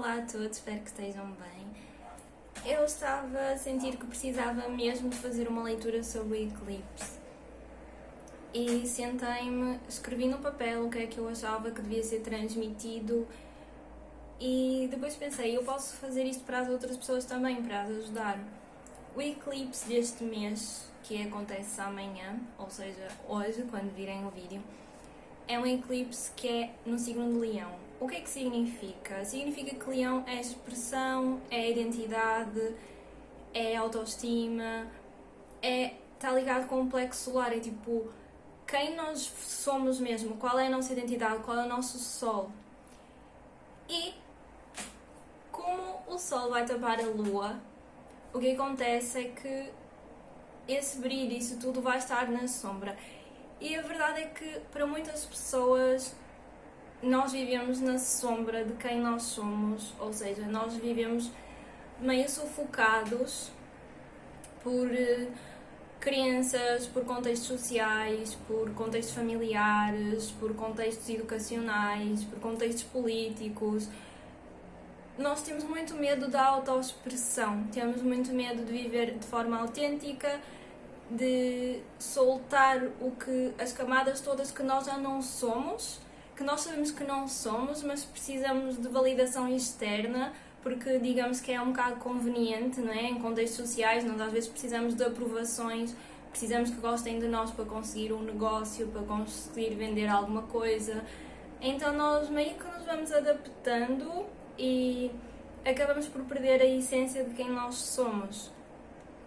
Olá a todos, espero que estejam bem. Eu estava a sentir que precisava mesmo de fazer uma leitura sobre o eclipse e sentei-me, escrevi no papel o que é que eu achava que devia ser transmitido e depois pensei, eu posso fazer isto para as outras pessoas também, para as ajudar. O eclipse deste mês, que acontece amanhã, ou seja, hoje, quando virem o vídeo, é um eclipse que é no signo de Leão. O que é que significa? Significa que Leão é expressão, é identidade, é autoestima, está ligado com o plexo solar, é tipo quem nós somos mesmo, qual é a nossa identidade, qual é o nosso sol. E como o sol vai tapar a lua, o que acontece é que esse brilho, isso tudo vai estar na sombra. E a verdade é que para muitas pessoas nós vivemos na sombra de quem nós somos, ou seja, nós vivemos meio sufocados por crenças, por contextos sociais, por contextos familiares, por contextos educacionais, por contextos políticos. Nós temos muito medo da autoexpressão, temos muito medo de viver de forma autêntica, de soltar as camadas todas que nós já não somos, que nós sabemos que não somos, mas precisamos de validação externa, porque digamos que é um bocado conveniente, não é? Em contextos sociais, nós às vezes precisamos de aprovações, precisamos que gostem de nós para conseguir um negócio, para conseguir vender alguma coisa. Então nós meio que nos vamos adaptando e acabamos por perder a essência de quem nós somos.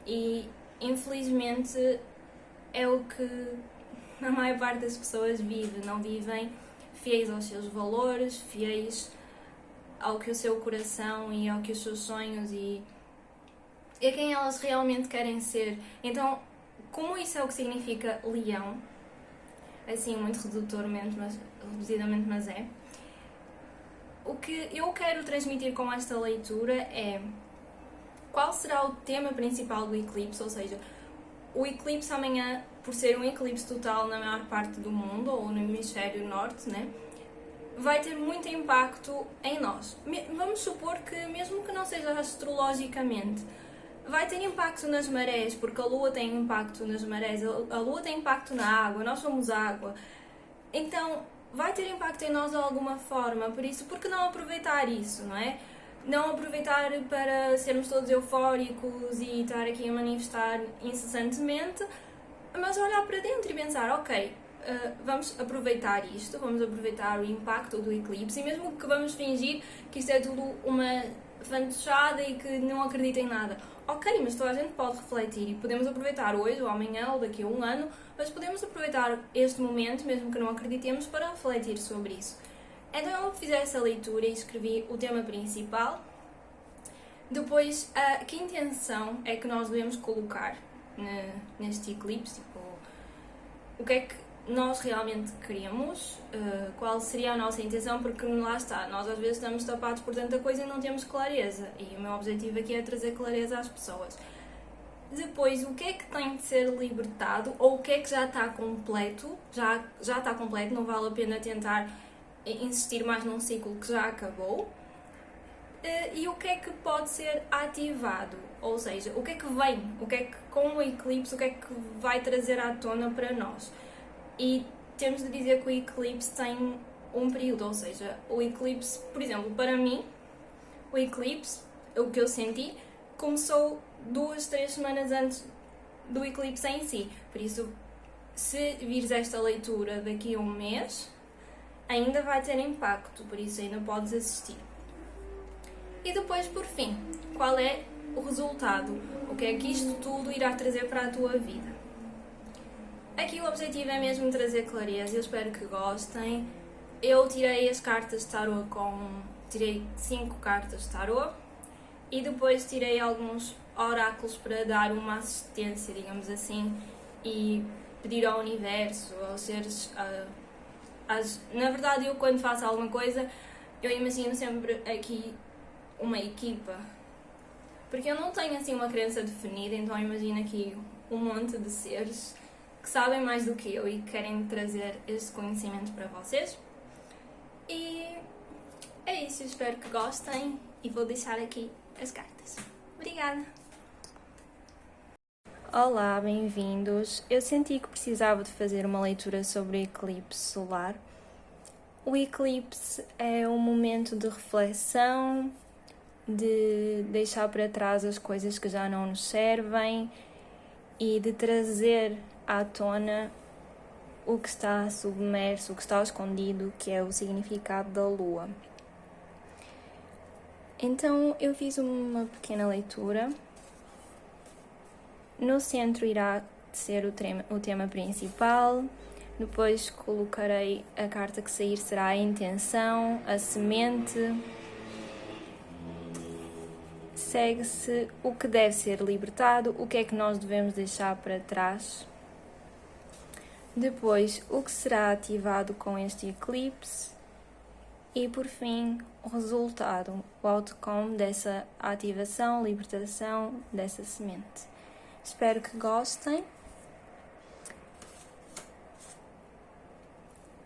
E infelizmente é o que a maior parte das pessoas vive, não vivem fiéis aos seus valores, fiéis ao que o seu coração e ao que os seus sonhos e a quem elas realmente querem ser. Então, como isso é o que significa Leão, assim muito reduzidamente, mas é, o que eu quero transmitir com esta leitura é qual será o tema principal do eclipse, ou seja, o eclipse amanhã, por ser um eclipse total na maior parte do mundo, ou no hemisfério norte, né, vai ter muito impacto em nós. Vamos supor que, mesmo que não seja astrologicamente, vai ter impacto nas marés, porque a Lua tem impacto nas marés, a Lua tem impacto na água, nós somos água. Então, vai ter impacto em nós de alguma forma, por isso, por que não aproveitar isso, não é? Não aproveitar para sermos todos eufóricos e estar aqui a manifestar incessantemente, mas olhar para dentro e pensar, ok, vamos aproveitar isto, vamos aproveitar o impacto do eclipse e mesmo que vamos fingir que isto é tudo uma fantochada e que não acredita em nada. Ok, mas toda a gente pode refletir e podemos aproveitar hoje ou amanhã ou daqui a um ano, mas podemos aproveitar este momento, mesmo que não acreditemos, para refletir sobre isso. Então eu fiz essa leitura e escrevi o tema principal. Depois, que intenção é que nós devemos colocar neste eclipse? Tipo, o que é que nós realmente queremos? Qual seria a nossa intenção? Porque lá está, nós às vezes estamos tapados por tanta coisa e não temos clareza. E o meu objetivo aqui é trazer clareza às pessoas. Depois, o que é que tem de ser libertado? Ou o que é que já está completo? Já está completo, não vale a pena tentar insistir mais num ciclo que já acabou. E o que é que pode ser ativado, ou seja, o que é que vem, o que é que com o eclipse, o que é que vai trazer à tona para nós. E temos de dizer que o eclipse tem um período, ou seja, o eclipse, por exemplo, para mim, o eclipse, o que eu senti, começou 2-3 semanas antes do eclipse em si. Por isso, se vires esta leitura daqui a um mês, ainda vai ter impacto, por isso ainda podes assistir. E depois, por fim, qual é o resultado? O que é que isto tudo irá trazer para a tua vida? Aqui o objetivo é mesmo trazer clareza, eu espero que gostem. Eu tirei as cartas de tarot tirei 5 cartas de tarot e depois tirei alguns oráculos para dar uma assistência, digamos assim, e pedir ao universo, aos seres... Na verdade, eu quando faço alguma coisa, eu imagino sempre aqui uma equipa, porque eu não tenho assim uma crença definida, então imagino aqui um monte de seres que sabem mais do que eu e querem trazer este conhecimento para vocês. E É isso, espero que gostem e vou deixar aqui as cartas. Obrigada! Olá, bem-vindos! Eu senti que precisava de fazer uma leitura sobre o eclipse solar. O eclipse é um momento de reflexão, de deixar para trás as coisas que já não nos servem e de trazer à tona o que está submerso, o que está escondido, que é o significado da Lua. Então eu fiz uma pequena leitura. No centro irá ser o tema principal, depois colocarei a carta que sair será a intenção, a semente. Segue-se o que deve ser libertado, o que é que nós devemos deixar para trás. Depois, o que será ativado com este eclipse. E, por fim, o resultado, o outcome dessa ativação, libertação dessa semente. Espero que gostem.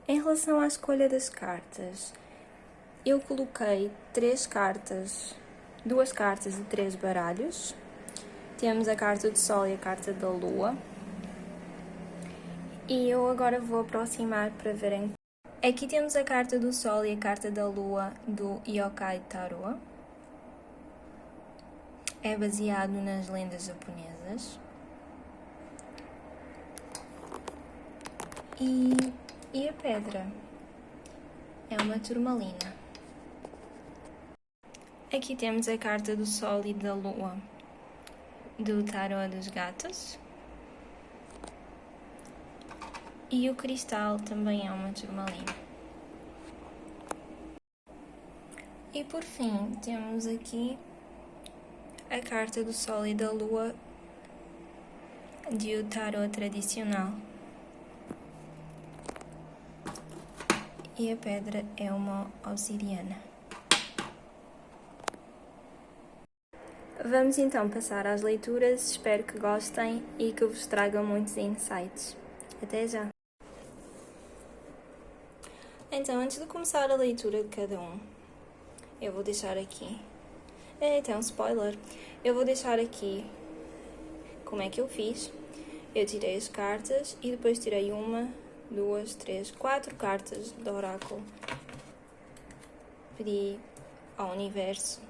Em relação à escolha das cartas, eu coloquei 2 cartas de 3 baralhos. Temos a carta do Sol e a carta da Lua. E eu agora vou aproximar para verem. Aqui temos a carta do Sol e a carta da Lua do Yokai Tarot. É baseado nas lendas japonesas. E a pedra é uma turmalina. Aqui temos a carta do Sol e da Lua do Tarot dos Gatos. E o cristal também é uma turmalina. E por fim, temos aqui a carta do Sol e da Lua do Tarot tradicional. E a pedra é uma obsidiana. Vamos então passar às leituras. Espero que gostem e que vos tragam muitos insights. Até já! Então, antes de começar a leitura de cada um, eu vou deixar aqui... Então, spoiler! Eu vou deixar aqui como é que eu fiz. Eu tirei as cartas e depois tirei 1, 2, 3, 4 cartas do oráculo. Pedi ao universo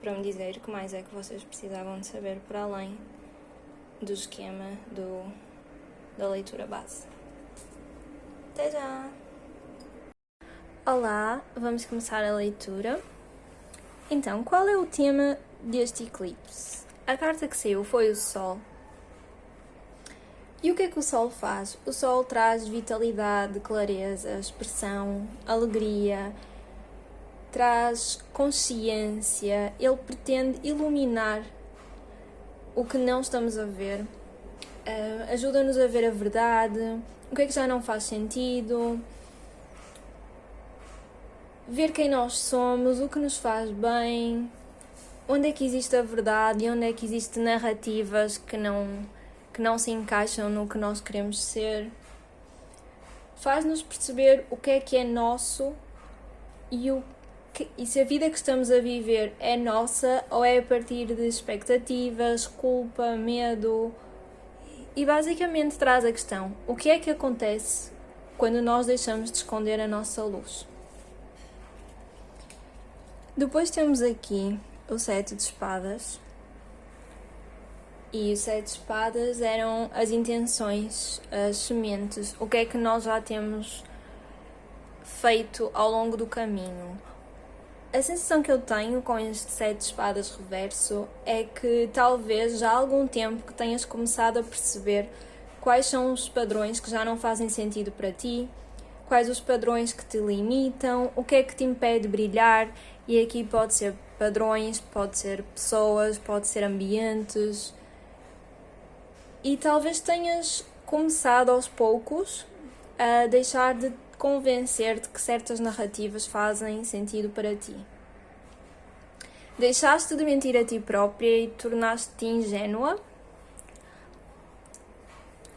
para me dizer o que mais é que vocês precisavam de saber para além do esquema da leitura base. Até já! Olá, vamos começar a leitura. Então, qual é o tema deste eclipse? A carta que saiu foi o Sol. E o que é que o Sol faz? O Sol traz vitalidade, clareza, expressão, alegria, traz consciência. Ele pretende iluminar o que não estamos a ver, ajuda-nos a ver a verdade, o que é que já não faz sentido, ver quem nós somos, o que nos faz bem, onde é que existe a verdade e onde é que existem narrativas que não se encaixam no que nós queremos ser. Faz-nos perceber o que é nosso e se a vida que estamos a viver é nossa ou é a partir de expectativas, culpa, medo. E basicamente traz a questão: o que é que acontece quando nós deixamos de esconder a nossa luz? Depois temos aqui o 7 de espadas. E o 7 de espadas eram as intenções, as sementes, o que é que nós já temos feito ao longo do caminho. A sensação que eu tenho com este 7 de espadas reverso é que talvez já há algum tempo que tenhas começado a perceber quais são os padrões que já não fazem sentido para ti, quais os padrões que te limitam, o que é que te impede de brilhar. E aqui pode ser padrões, pode ser pessoas, pode ser ambientes. E talvez tenhas começado aos poucos a deixar de convencer-te que certas narrativas fazem sentido para ti. Deixaste de mentir a ti própria e tornaste-te ingênua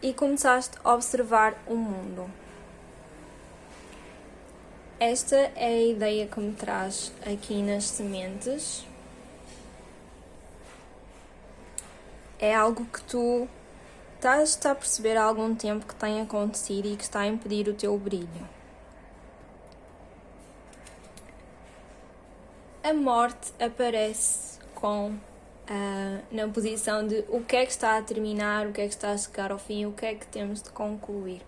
e começaste a observar o mundo. esta é a ideia que me traz aqui nas sementes. É algo que tu estás a perceber há algum tempo que tem acontecido e que está a impedir o teu brilho. A morte aparece na posição de o que é que está a terminar, o que é que está a chegar ao fim, o que é que temos de concluir.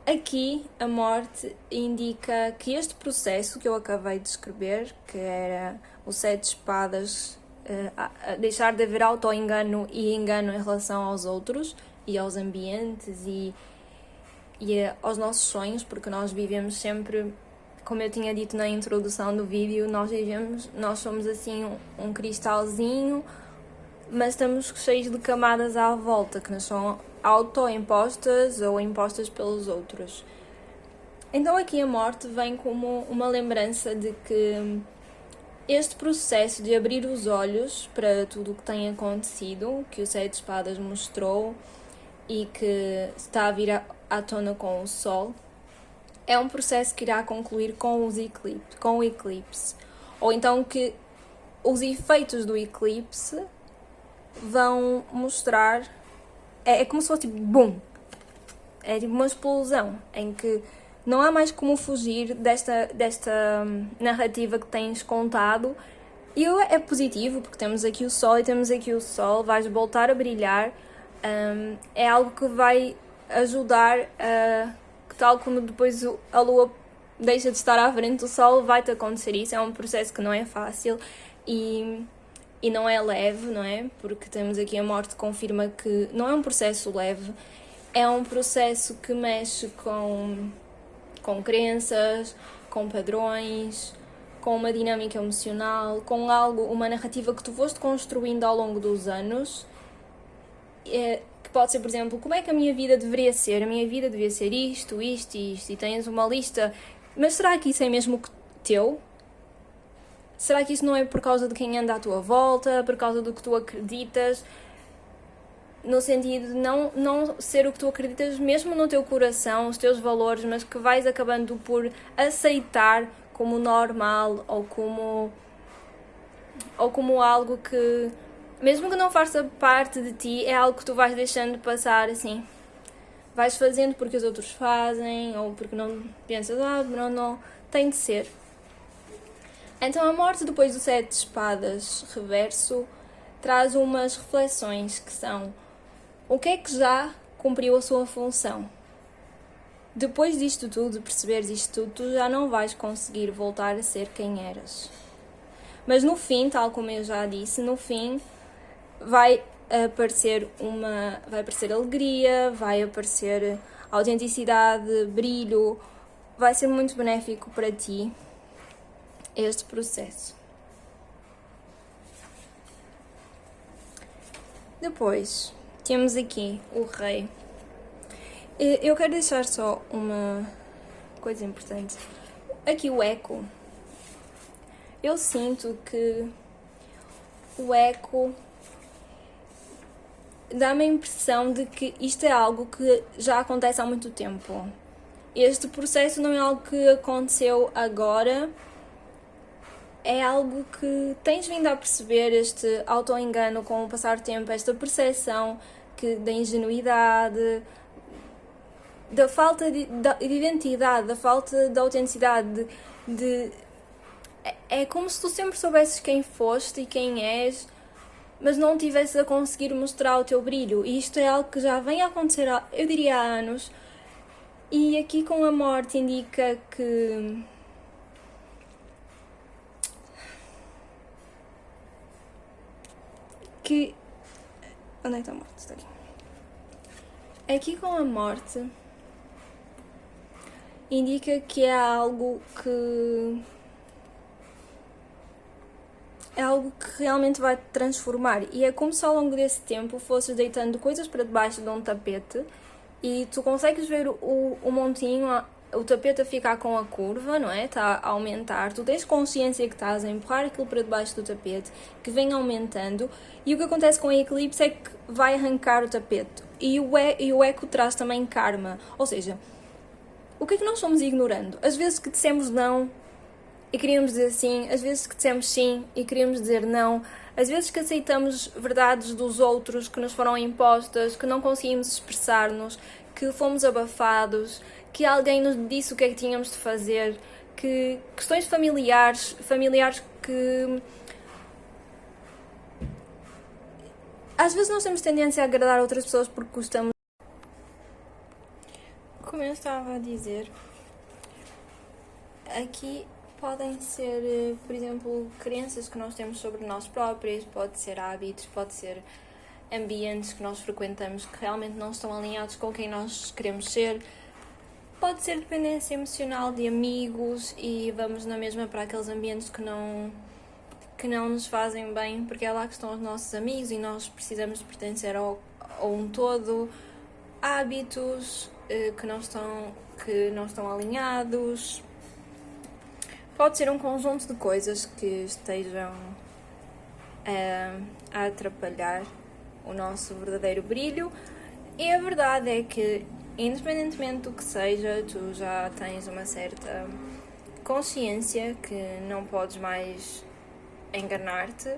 Aqui a morte indica que este processo que eu acabei de escrever, que era o 7 de espadas, deixar de haver auto-engano e engano em relação aos outros e aos ambientes e aos nossos sonhos, porque nós vivemos sempre, como eu tinha dito na introdução do vídeo, nós somos assim um cristalzinho, mas estamos cheios de camadas à volta que nos são auto-impostas ou impostas pelos outros. Então aqui a morte vem como uma lembrança de que este processo de abrir os olhos para tudo o que tem acontecido, que o 7 de espadas mostrou e que está a vir à tona com o Sol, é um processo que irá concluir com o eclipse. Ou então que os efeitos do eclipse vão mostrar... É como se fosse tipo, BUM! É tipo uma explosão, em que não há mais como fugir desta narrativa que tens contado. E é positivo, porque temos aqui o Sol e temos aqui o Sol, vais voltar a brilhar. É algo que vai ajudar que tal como depois a Lua deixa de estar à frente do Sol, vai-te acontecer isso. É um processo que não é fácil e não é leve, não é? Porque temos aqui a morte que confirma que não é um processo leve, é um processo que mexe com crenças, com padrões, com uma dinâmica emocional, com uma narrativa que tu foste construindo ao longo dos anos, que pode ser, por exemplo, como é que a minha vida deveria ser? A minha vida devia ser isto, isto e isto, e tens uma lista, mas será que isso é mesmo teu? Será que isso não é por causa de quem anda à tua volta, por causa do que tu acreditas? No sentido de não ser o que tu acreditas mesmo no teu coração, os teus valores, mas que vais acabando por aceitar como normal ou como algo que, mesmo que não faça parte de ti, é algo que tu vais deixando passar assim. Vais fazendo porque os outros fazem ou porque não pensas, não, tem de ser. Então a morte depois do 7 de espadas reverso traz umas reflexões que são: o que é que já cumpriu a sua função? Depois disto tudo, de perceberes isto tudo, tu já não vais conseguir voltar a ser quem eras. Mas no fim, tal como eu já disse, no fim vai aparecer alegria, vai aparecer autenticidade, brilho, vai ser muito benéfico para ti este processo. Depois temos aqui o Rei. Eu quero deixar só uma coisa importante. Aqui o eco. Eu sinto que o eco dá-me a impressão de que isto é algo que já acontece há muito tempo. Este processo não é algo que aconteceu agora, é algo que tens vindo a perceber, este auto-engano com o passar do tempo, esta percepção da ingenuidade, da falta de identidade, da falta de autenticidade, é como se tu sempre soubesses quem foste e quem és, mas não estivesses a conseguir mostrar o teu brilho. E isto é algo que já vem a acontecer, eu diria, há anos. E aqui com a morte indica que onde é que está a morte? Está aqui. Aqui com a morte indica que é algo que realmente vai te transformar. E é como se ao longo desse tempo fosses deitando coisas para debaixo de um tapete e tu consegues ver o montinho, o tapete a ficar com a curva, não é? Está a aumentar. Tu tens consciência que estás a empurrar aquilo para debaixo do tapete, que vem aumentando. E o que acontece com a eclipse é que vai arrancar o tapete. E o eco traz também karma. Ou seja, O que é que nós fomos ignorando? Às vezes que dissemos não e queríamos dizer sim, às vezes que dissemos sim e queríamos dizer não, às vezes que aceitamos verdades dos outros que nos foram impostas, que não conseguimos expressar-nos, que fomos abafados, que alguém nos disse o que é que tínhamos de fazer, que questões familiares que às vezes nós temos tendência a agradar outras pessoas porque gostamos. Como eu estava a dizer, aqui podem ser, por exemplo, crenças que nós temos sobre nós próprios, pode ser hábitos, pode ser ambientes que nós frequentamos que realmente não estão alinhados com quem nós queremos ser. Pode ser dependência emocional de amigos e vamos na mesma para aqueles ambientes que não nos fazem bem, porque é lá que estão os nossos amigos e nós precisamos de pertencer a um todo. Hábitos que não estão alinhados. Pode ser um conjunto de coisas que estejam a atrapalhar o nosso verdadeiro brilho. E a verdade é que, independentemente do que seja, tu já tens uma certa consciência que não podes mais enganar-te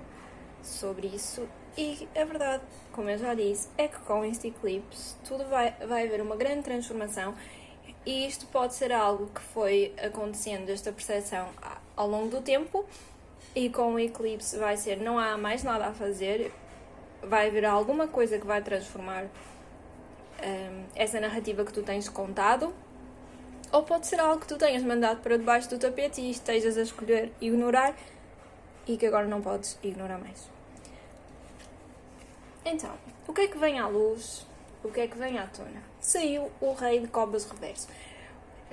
sobre isso. E a verdade, como eu já disse, é que com este eclipse tudo vai haver uma grande transformação. E isto pode ser algo que foi acontecendo, esta percepção, ao longo do tempo, e com o eclipse vai ser, não há mais nada a fazer, vai haver alguma coisa que vai transformar essa narrativa que tu tens contado, ou pode ser algo que tu tenhas mandado para debaixo do tapete e estejas a escolher ignorar e que agora não podes ignorar mais. Então, o que é que vem à luz? O que é que vem à tona? Saiu o Rei de Copas reverso.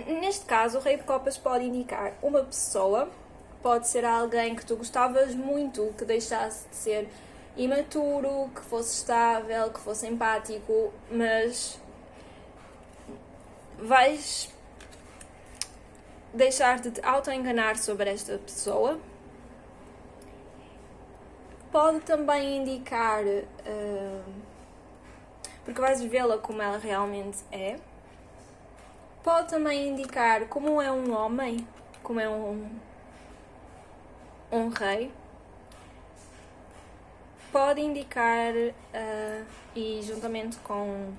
Neste caso, o Rei de Copas pode indicar uma pessoa, pode ser alguém que tu gostavas muito, que deixasse de ser imaturo, que fosse estável, que fosse empático, mas vais deixar de te auto-enganar sobre esta pessoa. Pode também indicar, porque vais vê-la como ela realmente é. Pode também indicar como é um homem, como é um rei. Pode indicar, e juntamente com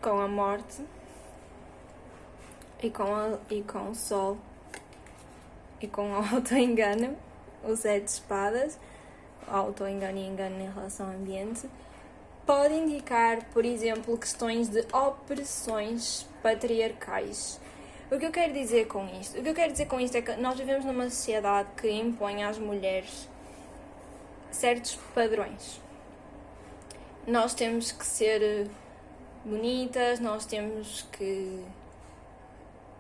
a morte e com o sol e com o auto-engano, o 7 de espadas, auto-engano e engano em relação ao ambiente. Pode indicar, por exemplo, questões de opressões patriarcais. O que eu quero dizer com isto? O que eu quero dizer com isto é que nós vivemos numa sociedade que impõe às mulheres certos padrões. Nós temos que ser bonitas, nós temos que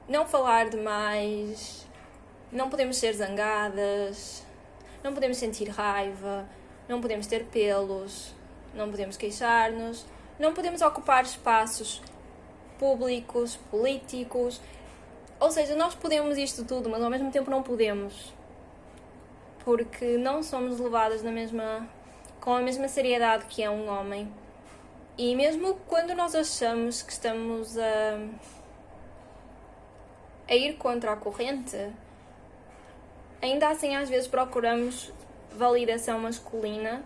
não falar demais, não podemos ser zangadas, não podemos sentir raiva, não podemos ter pelos, não podemos queixar-nos, não podemos ocupar espaços públicos, políticos. Ou seja, nós podemos isto tudo, mas ao mesmo tempo não podemos, porque não somos levadas com a mesma seriedade que é um homem. E mesmo quando nós achamos que estamos a ir contra a corrente, ainda assim às vezes procuramos validação masculina,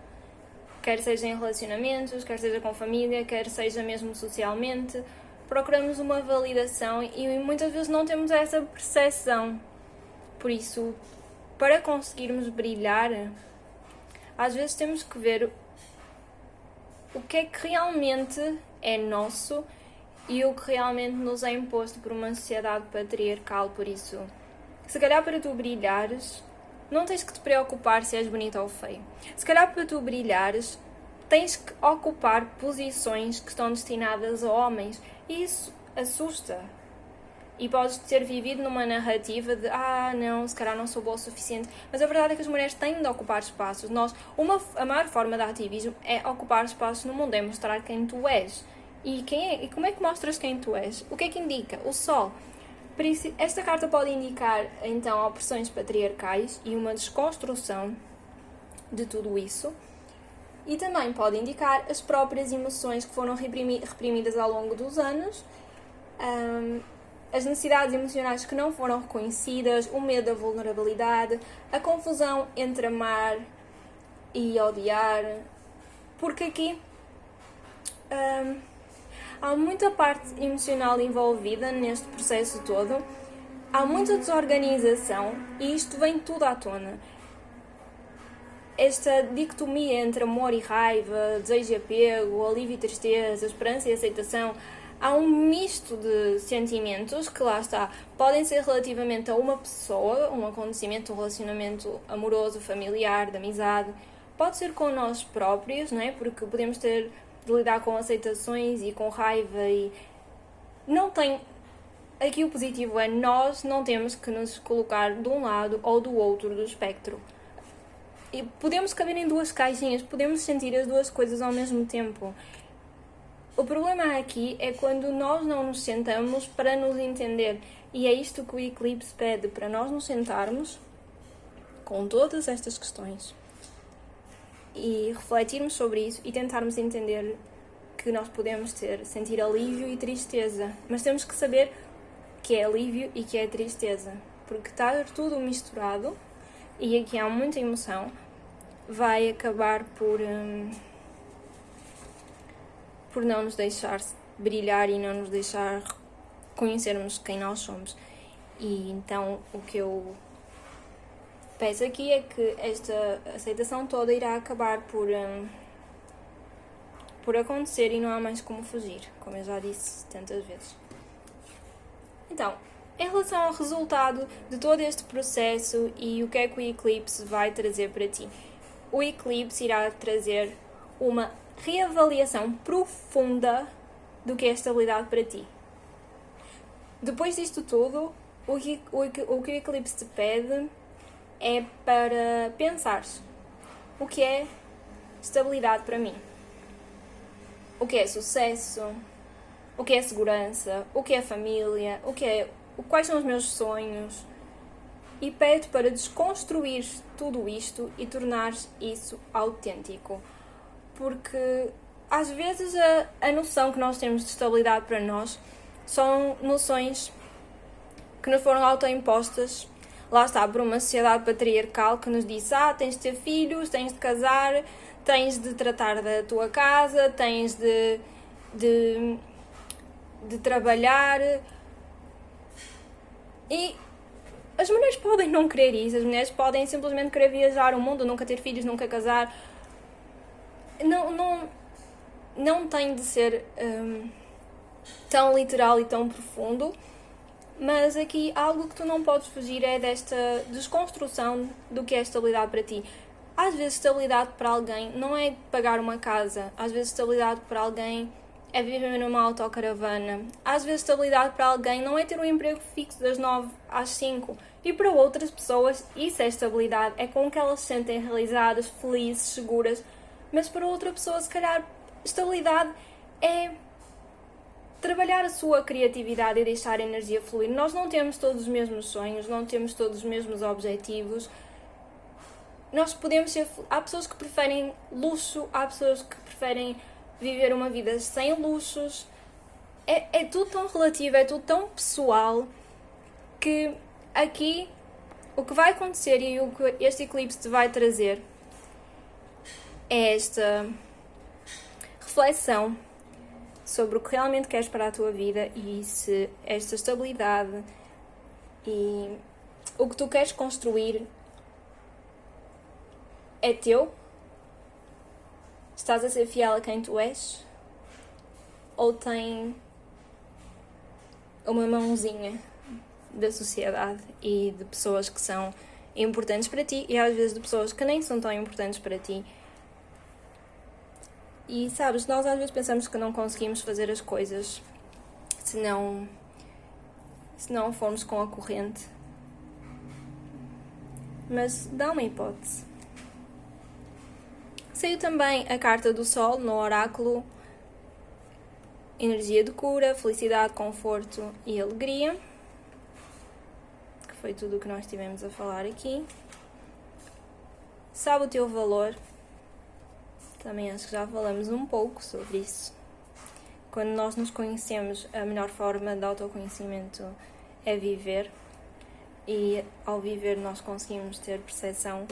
quer seja em relacionamentos, quer seja com família, quer seja mesmo socialmente. Procuramos uma validação e muitas vezes não temos essa percepção. Por isso, para conseguirmos brilhar, às vezes temos que ver o que é que realmente é nosso e o que realmente nos é imposto por uma sociedade patriarcal. Por isso, se calhar para tu brilhares, não tens que te preocupar se és bonita ou feia. Se calhar para tu brilhares, tens que ocupar posições que estão destinadas a homens. E isso assusta. E podes ter vivido numa narrativa de não, se calhar não sou boa o suficiente. Mas a verdade é que as mulheres têm de ocupar espaços. A maior forma de ativismo é ocupar espaços no mundo, é mostrar quem tu és. E como é que mostras quem tu és? O que é que indica? O sol. Por isso, esta carta pode indicar, então, opressões patriarcais e uma desconstrução de tudo isso. E também pode indicar as próprias emoções que foram reprimidas ao longo dos anos as necessidades emocionais que não foram reconhecidas, o medo da vulnerabilidade, a confusão entre amar e odiar, porque aqui há muita parte emocional envolvida neste processo todo, há muita desorganização e isto vem tudo à tona. Esta dicotomia entre amor e raiva, desejo e apego, alívio e tristeza, esperança e aceitação, há um misto de sentimentos que, lá está, podem ser relativamente a uma pessoa, um acontecimento, um relacionamento amoroso, familiar, de amizade, pode ser com nós próprios, não é? Porque podemos ter de lidar com aceitações e com raiva e não tem... Aqui o positivo é nós não temos que nos colocar de um lado ou do outro do espectro. E podemos caber em duas caixinhas, podemos sentir as duas coisas ao mesmo tempo. O problema aqui é quando nós não nos sentamos para nos entender. E é isto que o Eclipse pede, para nós nos sentarmos com todas estas questões e refletirmos sobre isso e tentarmos entender que nós podemos sentir alívio e tristeza. Mas temos que saber que é alívio e que é tristeza. Porque estar tudo misturado, e aqui há muita emoção, vai acabar por não nos deixar brilhar e não nos deixar conhecermos quem nós somos. E então o que eu peço aqui é que esta aceitação toda irá acabar por acontecer e não há mais como fugir, como eu já disse tantas vezes. Então, em relação ao resultado de todo este processo e o que é que o Eclipse vai trazer para ti, o Eclipse irá trazer uma reavaliação profunda do que é estabilidade para ti. Depois disto tudo, o que o Eclipse te pede é para pensares o que é estabilidade para mim, o que é sucesso, o que é segurança, o que é família, quais são os meus sonhos, e pede para desconstruir tudo isto e tornar isso autêntico. Porque às vezes a noção que nós temos de estabilidade para nós são noções que nos foram autoimpostas, lá está, por uma sociedade patriarcal que nos disse: tens de ter filhos, tens de casar, tens de tratar da tua casa, tens de trabalhar. E as mulheres podem não querer isso, as mulheres podem simplesmente querer viajar o mundo, nunca ter filhos, nunca casar. Não tem de ser tão literal e tão profundo, mas aqui algo que tu não podes fugir é desta desconstrução do que é estabilidade para ti. Às vezes estabilidade para alguém não é pagar uma casa, às vezes estabilidade para alguém é viver numa autocaravana, às vezes estabilidade para alguém não é ter um emprego fixo das 9 às 5, e para outras pessoas isso é estabilidade, é com que elas se sentem realizadas, felizes, seguras. Mas para outra pessoa, se calhar, estabilidade é trabalhar a sua criatividade e deixar a energia fluir. Nós não temos todos os mesmos sonhos, não temos todos os mesmos objetivos. Nós podemos ser... Há pessoas que preferem luxo, há pessoas que preferem viver uma vida sem luxos. É tudo tão relativo, é tudo tão pessoal, que aqui o que vai acontecer e o que este eclipse te vai trazer é esta reflexão sobre o que realmente queres para a tua vida e se esta estabilidade e o que tu queres construir é teu, estás a ser fiel a quem tu és, ou tem uma mãozinha da sociedade e de pessoas que são importantes para ti e às vezes de pessoas que nem são tão importantes para ti. E sabes, nós às vezes pensamos que não conseguimos fazer as coisas se não formos com a corrente. Mas dá uma hipótese. Saiu também a carta do Sol no oráculo: energia de cura, felicidade, conforto e alegria, que foi tudo o que nós tivemos a falar aqui. Sabe o teu valor. Também acho que já falamos um pouco sobre isso. Quando nós nos conhecemos, a melhor forma de autoconhecimento é viver, e ao viver nós conseguimos ter percepção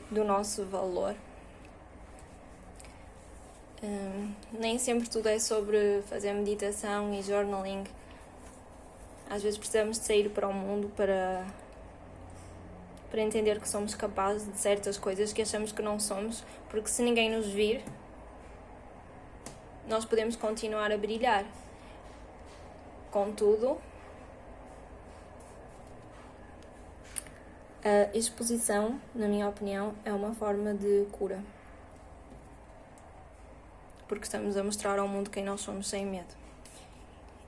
do nosso valor. Nem sempre tudo é sobre fazer meditação e journaling. Às vezes precisamos de sair para o mundo para entender que somos capazes de certas coisas que achamos que não somos, porque se ninguém nos vir, nós podemos continuar a brilhar. Contudo, a exposição, na minha opinião, é uma forma de cura. Porque estamos a mostrar ao mundo quem nós somos sem medo.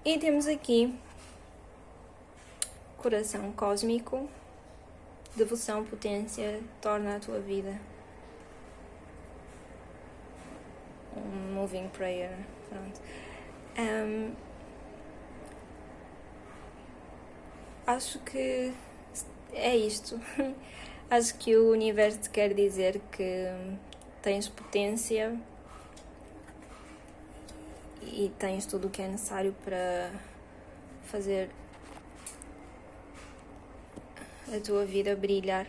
E temos aqui coração cósmico, devoção, potência, torna a tua vida. Um moving prayer. Pronto. Acho que é isto. Acho que o universo te quer dizer que tens potência e tens tudo o que é necessário para fazer a tua vida brilhar.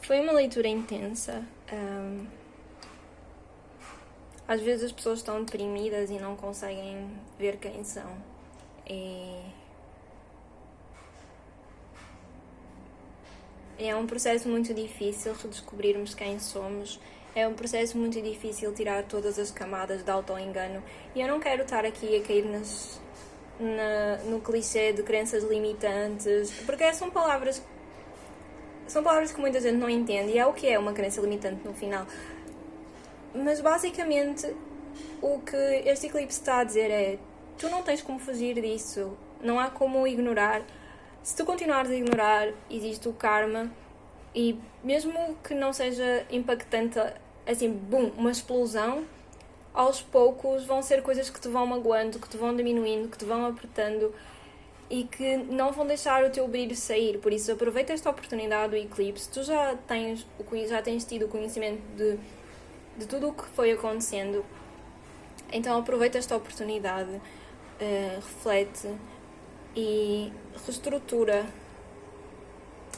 Foi uma leitura intensa. Às vezes as pessoas estão deprimidas e não conseguem ver quem são. É um processo muito difícil redescobrirmos quem somos. É um processo muito difícil tirar todas as camadas de auto-engano. E eu não quero estar aqui a cair no clichê de crenças limitantes, porque são palavras que muita gente não entende, e é o que é uma crença limitante no final. Mas basicamente o que este eclipse está a dizer é: tu não tens como fugir disso, não há como ignorar. Se tu continuares a ignorar, existe o karma, e mesmo que não seja impactante, assim, boom, uma explosão, aos poucos vão ser coisas que te vão magoando, que te vão diminuindo, que te vão apertando e que não vão deixar o teu brilho sair. Por isso, aproveita esta oportunidade do eclipse. Tu já tens tido o conhecimento de tudo o que foi acontecendo, então aproveita esta oportunidade, reflete e reestrutura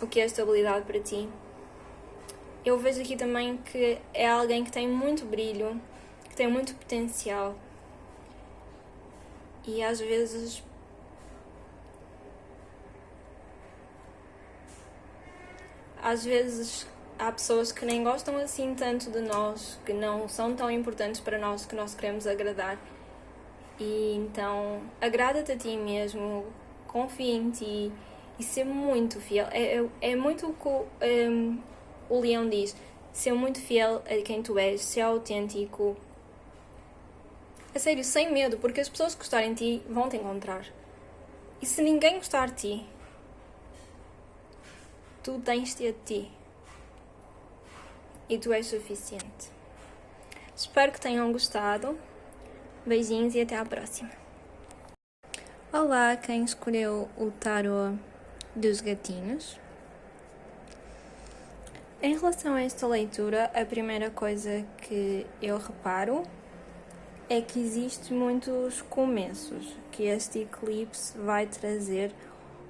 o que é estabilidade para ti. Eu vejo aqui também que é alguém que tem muito brilho, que tem muito potencial, e às vezes há pessoas que nem gostam assim tanto de nós, que não são tão importantes para nós, que nós queremos agradar. E então, agrada-te a ti mesmo, confia em ti e ser muito fiel. É muito o que o leão diz: ser muito fiel a quem tu és, ser autêntico. A sério, sem medo, porque as pessoas que gostarem de ti vão te encontrar. E se ninguém gostar de ti, tu tens-te a ti. E tu és suficiente. Espero que tenham gostado. Beijinhos e até à próxima. Olá, quem escolheu o tarô dos gatinhos. Em relação a esta leitura, a primeira coisa que eu reparo é que existem muitos começos, que este eclipse vai trazer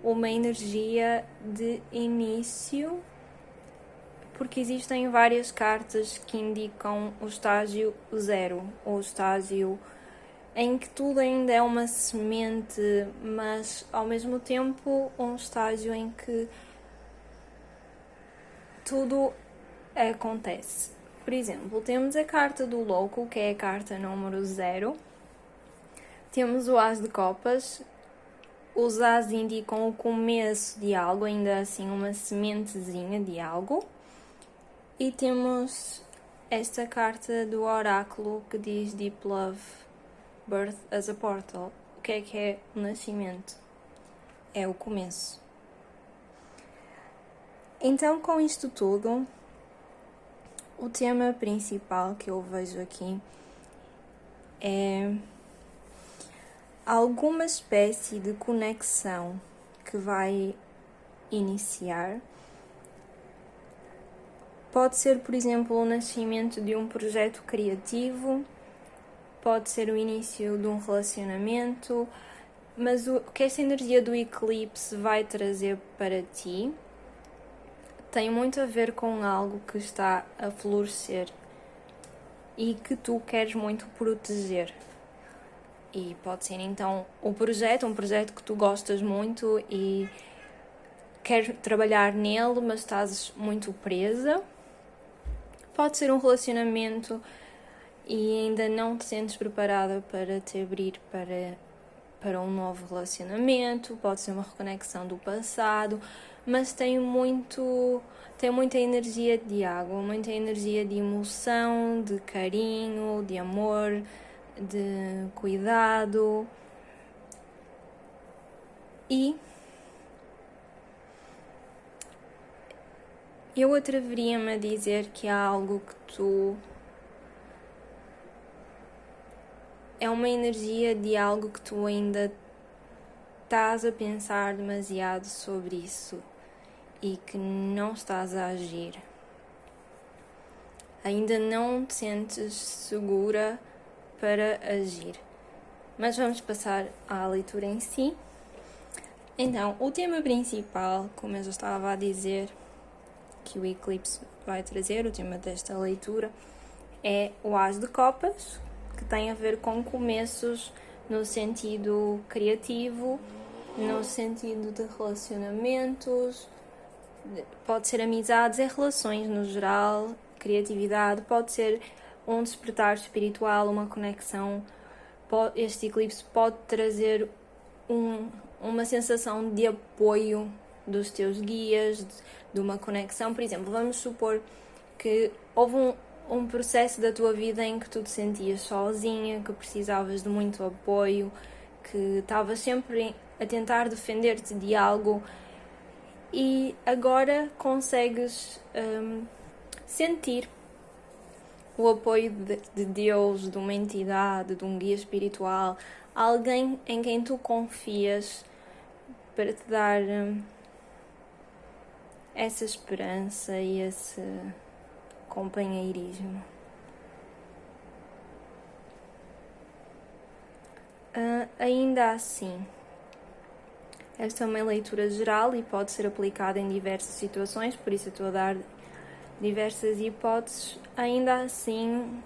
uma energia de início, porque existem várias cartas que indicam o estágio zero, ou o estágio em que tudo ainda é uma semente, mas ao mesmo tempo um estágio em que tudo acontece. Por exemplo, temos a carta do louco, que é a carta número 0. Temos o As de Copas. Os As indicam o começo de algo, ainda assim uma sementezinha de algo. E temos esta carta do oráculo que diz Deep Love, Birth as a Portal. O que é o nascimento? É o começo. Então, com isto tudo, o tema principal que eu vejo aqui é alguma espécie de conexão que vai iniciar Pode ser, por exemplo, o nascimento de um projeto criativo, pode ser o início de um relacionamento, mas o que esta energia do eclipse vai trazer para ti tem muito a ver com algo que está a florescer e que tu queres muito proteger. E pode ser então um projeto que tu gostas muito e queres trabalhar nele, mas estás muito presa. Pode ser um relacionamento e ainda não te sentes preparada para te abrir para um novo relacionamento. Pode ser uma reconexão do passado, mas tem muita energia de água, muita energia de emoção, de carinho, de amor, de cuidado. E eu atreveria-me a dizer que há algo que tu... É uma energia de algo que tu ainda estás a pensar demasiado sobre isso e que não estás a agir. Ainda não te sentes segura para agir. Mas vamos passar à leitura em si. Então, o tema principal, como eu já estava a dizer, que o eclipse vai trazer, o tema desta leitura, é o As de Copas, que tem a ver com começos no sentido criativo, no sentido de relacionamentos, pode ser amizades, relações no geral, criatividade, pode ser um despertar espiritual, uma conexão. Este eclipse pode trazer uma sensação de apoio dos teus guias, de uma conexão. Por exemplo, vamos supor que houve um processo da tua vida em que tu te sentias sozinha, que precisavas de muito apoio, que estavas sempre a tentar defender-te de algo e agora consegues sentir o apoio de Deus, de uma entidade, de um guia espiritual, alguém em quem tu confias para te dar essa esperança e esse companheirismo. Ainda assim, esta é uma leitura geral e pode ser aplicada em diversas situações, por isso eu estou a dar diversas hipóteses. Ainda assim,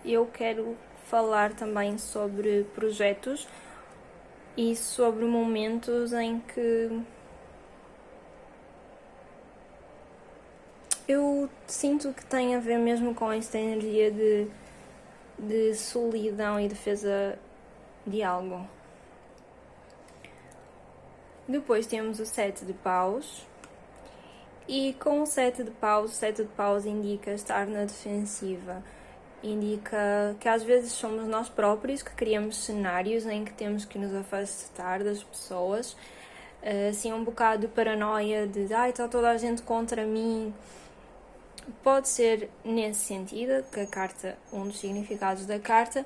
eu quero falar também sobre projetos e sobre momentos em que eu sinto que tem a ver mesmo com esta energia de solidão e defesa de algo. Depois temos o 7 de paus. E com o 7 de paus indica estar na defensiva. Indica que às vezes somos nós próprios que criamos cenários em que temos que nos afastar das pessoas. Assim, um bocado de paranoia de está toda a gente contra mim. Pode ser nesse sentido, que a carta, um dos significados da carta,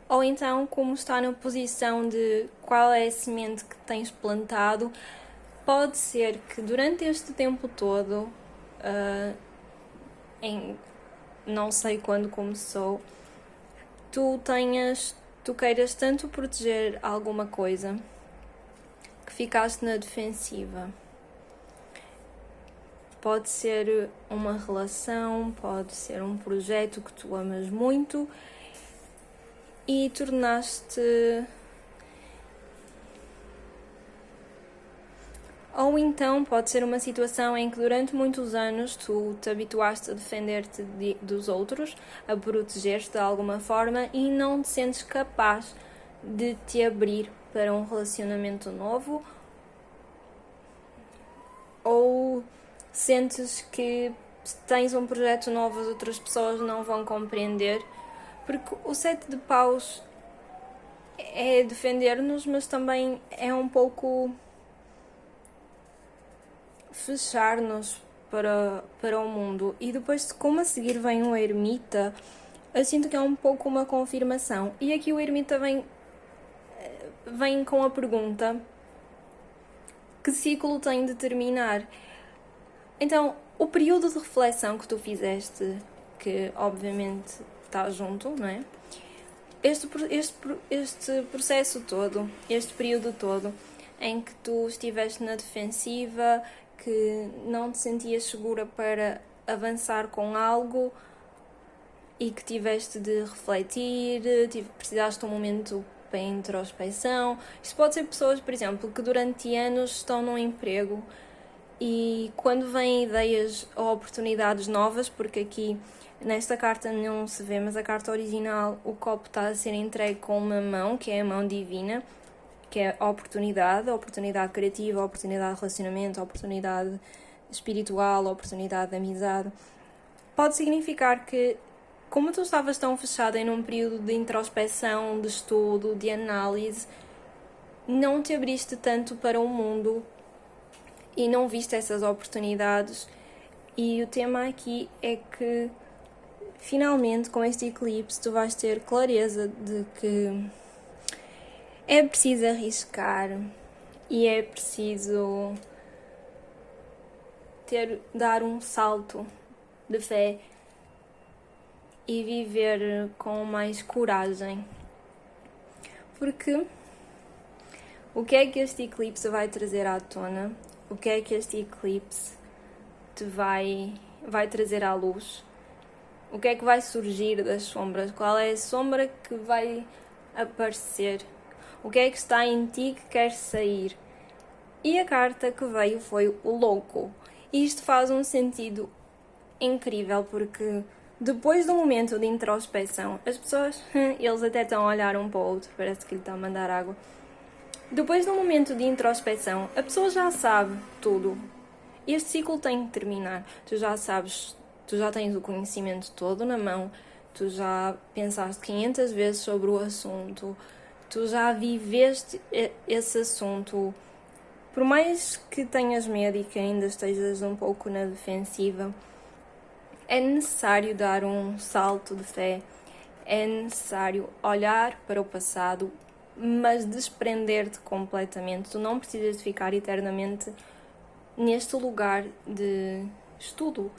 ou então como está na posição de qual é a semente que tens plantado. Pode ser que durante este tempo todo, não sei quando começou, tu queiras tanto proteger alguma coisa que ficaste na defensiva. Pode ser uma relação, pode ser um projeto que tu amas muito e tornaste... Ou então pode ser uma situação em que durante muitos anos tu te habituaste a defender-te dos outros, a proteger-te de alguma forma e não te sentes capaz de te abrir para um relacionamento novo, ou sentes que se tens um projeto novo as outras pessoas não vão compreender, porque o 7 de paus é defender-nos, mas também é um pouco fechar-nos para o mundo. E depois, como a seguir vem o ermita, eu sinto que é um pouco uma confirmação. E aqui o ermita vem com a pergunta: que ciclo tem de terminar? Então, o período de reflexão que tu fizeste, que obviamente está junto, não é? Este processo todo, este período todo, em que tu estiveste na defensiva, que não te sentias segura para avançar com algo e que tiveste de refletir, precisaste de um momento para introspecção. Isto pode ser pessoas, por exemplo, que durante anos estão num emprego e quando vêm ideias ou oportunidades novas, porque aqui nesta carta não se vê, mas a carta original, o copo está a ser entregue com uma mão, que é a mão divina, que é a oportunidade criativa, a oportunidade de relacionamento, a oportunidade espiritual, a oportunidade de amizade. Pode significar que, como tu estavas tão fechada em um período de introspecção, de estudo, de análise, não te abriste tanto para o mundo e não viste essas oportunidades. E o tema aqui é que, finalmente, com este eclipse, tu vais ter clareza de que é preciso arriscar e é preciso dar um salto de fé e viver com mais coragem. Porque o que é que este eclipse vai trazer à tona? O que é que este eclipse te vai trazer à luz? O que é que vai surgir das sombras? Qual é a sombra que vai aparecer? O que é que está em ti que quer sair? E a carta que veio foi o louco. E isto faz um sentido incrível, porque depois de um momento de introspecção, as pessoas, eles até estão a olhar um para o outro, parece que lhe está a mandar água. Depois de um momento de introspecção, a pessoa já sabe tudo. Este ciclo tem que terminar. Tu já sabes, tu já tens o conhecimento todo na mão, tu já pensaste 500 vezes sobre o assunto, tu já viveste esse assunto. Por mais que tenhas medo e que ainda estejas um pouco na defensiva, é necessário dar um salto de fé, é necessário olhar para o passado, mas desprender-te completamente. Tu não precisas de ficar eternamente neste lugar de estudo.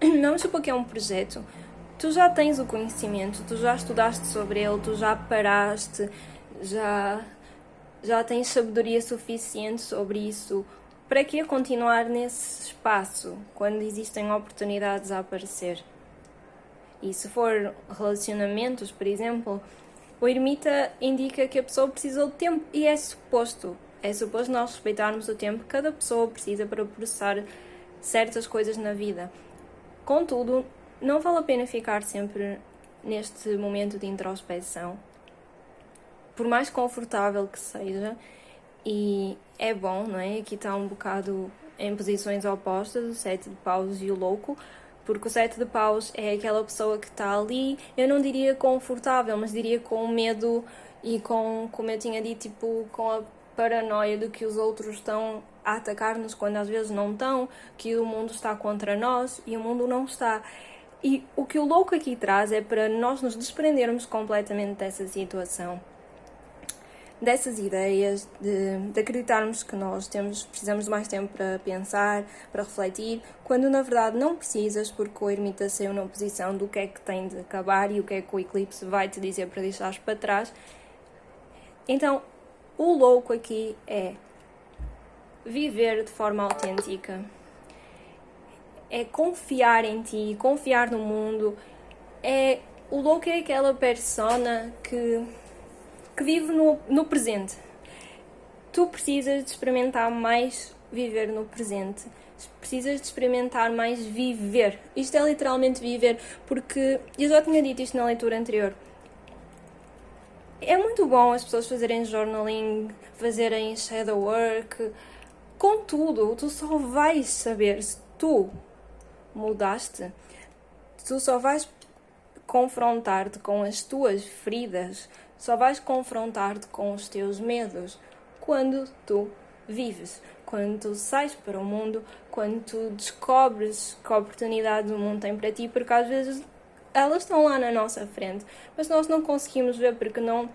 Vamos supor que é um projeto. Tu já tens o conhecimento, tu já estudaste sobre ele, tu já paraste, já tens sabedoria suficiente sobre isso. Para que continuar nesse espaço quando existem oportunidades a aparecer? E se for relacionamentos, por exemplo, o ermita indica que a pessoa precisa de tempo e é suposto nós respeitarmos o tempo que cada pessoa precisa para processar certas coisas na vida. Contudo, não vale a pena ficar sempre neste momento de introspecção, por mais confortável que seja, e é bom, não é? Aqui está um bocado em posições opostas, o 7 de paus e o louco, porque o 7 de paus é aquela pessoa que está ali, eu não diria confortável, mas diria com medo e com, como eu tinha dito, tipo, com a paranoia de que os outros estão a atacar-nos quando às vezes não estão, que o mundo está contra nós e o mundo não está. E o que o louco aqui traz é para nós nos desprendermos completamente dessa situação, dessas ideias, de acreditarmos que nós precisamos de mais tempo para pensar, para refletir, quando na verdade não precisas, porque o ermita saiu na posição do que é que tem de acabar e o que é que o eclipse vai te dizer para deixares para trás. Então, o louco aqui é viver de forma autêntica, é confiar em ti, confiar no mundo. O louco é aquela persona que vive no presente. Tu precisas de experimentar mais viver no presente. Precisas de experimentar mais viver. Isto é literalmente viver, porque eu já tinha dito isto na leitura anterior. É muito bom as pessoas fazerem journaling, fazerem shadow work. Contudo, tu só vais saber se tu mudaste. Tu só vais confrontar-te com as tuas feridas, só vais confrontar-te com os teus medos quando tu vives, quando tu sais para o mundo, quando tu descobres que oportunidades o mundo tem para ti, porque às vezes elas estão lá na nossa frente, mas nós não conseguimos ver porque não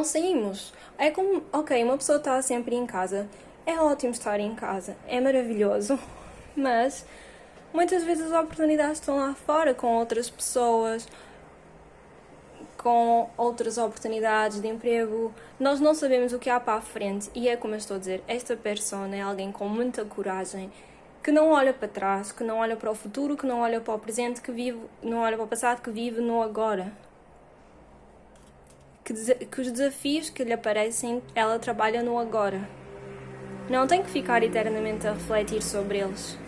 saímos. É como, ok, uma pessoa está sempre em casa, é ótimo estar em casa, é maravilhoso, mas Muitas vezes as oportunidades estão lá fora com outras pessoas, com outras oportunidades de emprego. Nós não sabemos o que há para a frente e é como eu estou a dizer, esta persona é alguém com muita coragem, que não olha para trás, que não olha para o futuro, que não olha para o presente, que vive, não olha para o passado, que vive no agora. Que os desafios que lhe aparecem, ela trabalha no agora. Não tem que ficar eternamente a refletir sobre eles.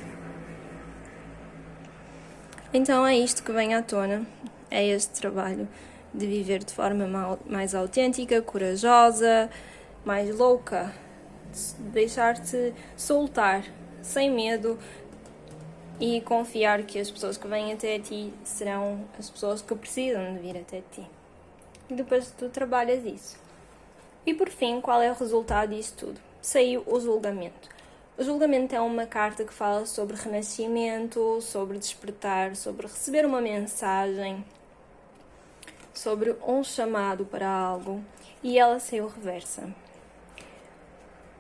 Então é isto que vem à tona, é este trabalho de viver de forma mais autêntica, corajosa, mais louca, de deixar-te soltar, sem medo, e confiar que as pessoas que vêm até ti serão as pessoas que precisam de vir até ti. E depois tu trabalhas isso. E por fim, qual é o resultado disto tudo? Saiu o julgamento. O julgamento é uma carta que fala sobre renascimento, sobre despertar, sobre receber uma mensagem, sobre um chamado para algo, e ela saiu reversa.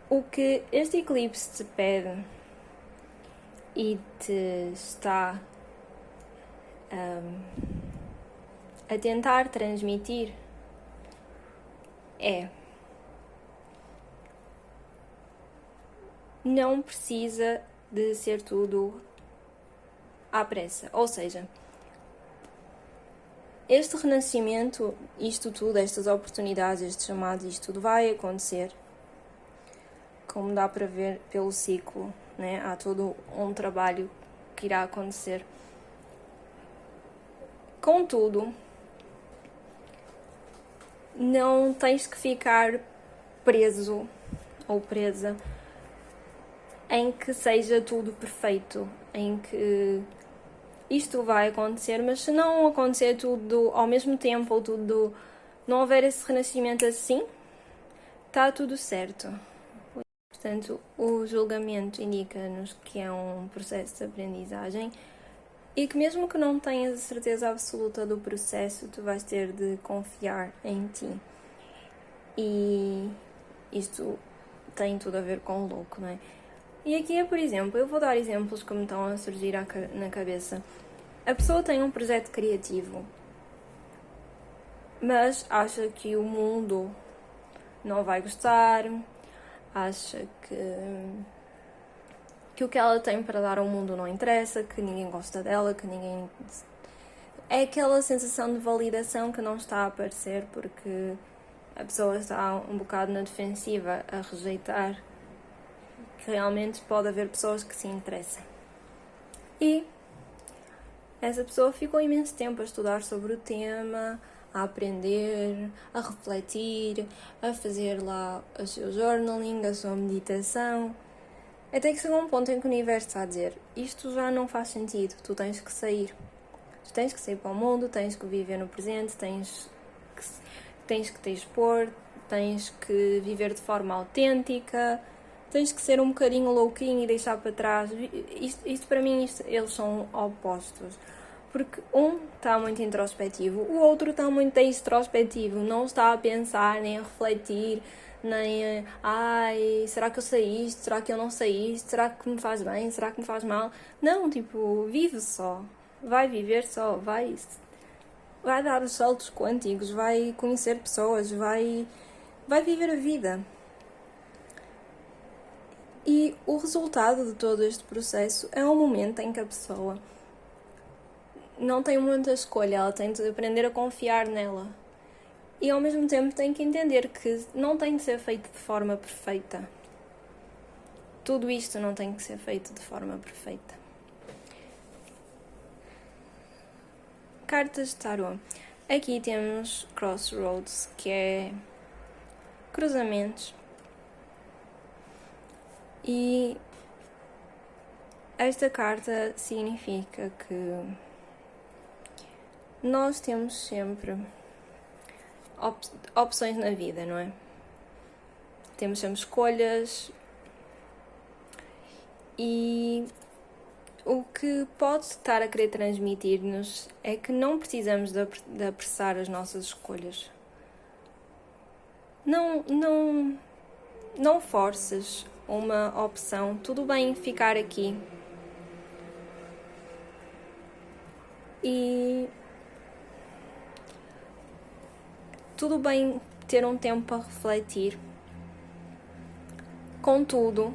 O que este eclipse te pede e te está a tentar transmitir é: não precisa de ser tudo à pressa. Ou seja, este renascimento, isto tudo, estas oportunidades, este chamado, isto tudo vai acontecer, como dá para ver pelo ciclo, né? Há todo um trabalho que irá acontecer. Contudo, não tens que ficar preso ou presa em que seja tudo perfeito, em que isto vai acontecer, mas se não acontecer tudo ao mesmo tempo ou tudo, não houver esse renascimento assim, está tudo certo. Portanto, o julgamento indica-nos que é um processo de aprendizagem e que mesmo que não tenhas a certeza absoluta do processo, tu vais ter de confiar em ti. E isto tem tudo a ver com o louco, não é? E aqui é, por exemplo, eu vou dar exemplos que me estão a surgir na cabeça. A pessoa tem um projeto criativo, mas acha que o mundo não vai gostar, acha que o que ela tem para dar ao mundo não interessa, que ninguém gosta dela, que ninguém... É aquela sensação de validação que não está a aparecer porque a pessoa está um bocado na defensiva a rejeitar que realmente pode haver pessoas que se interessem. E essa pessoa ficou imenso tempo a estudar sobre o tema, a aprender, a refletir, a fazer lá o seu journaling, a sua meditação, até que chegou um ponto em que o universo está a dizer: isto já não faz sentido, tu tens que sair. Tu tens que sair para o mundo, tens que viver no presente, tens que te expor, tens que viver de forma autêntica, tens que ser um bocadinho louquinho e deixar para trás. Isto para mim, eles são opostos. Porque um está muito introspectivo, o outro está muito extrospectivo, não está a pensar, nem a refletir, nem será que eu sei isto? Será que eu não sei isto? Será que me faz bem? Será que me faz mal? Não, tipo, vive só. Vai viver só, vai dar os saltos quânticos, vai conhecer pessoas, vai viver a vida. E o resultado de todo este processo é um momento em que a pessoa não tem muita escolha, ela tem de aprender a confiar nela. E ao mesmo tempo tem que entender que não tem de ser feito de forma perfeita. Tudo isto não tem que ser feito de forma perfeita. Cartas de tarô. Aqui temos Crossroads, que é cruzamentos. E esta carta significa que nós temos sempre opções na vida, não é? Temos sempre escolhas e o que pode estar a querer transmitir-nos é que não precisamos de apressar as nossas escolhas. Não forces uma opção. Tudo bem ficar aqui. E tudo bem ter um tempo para refletir. Contudo,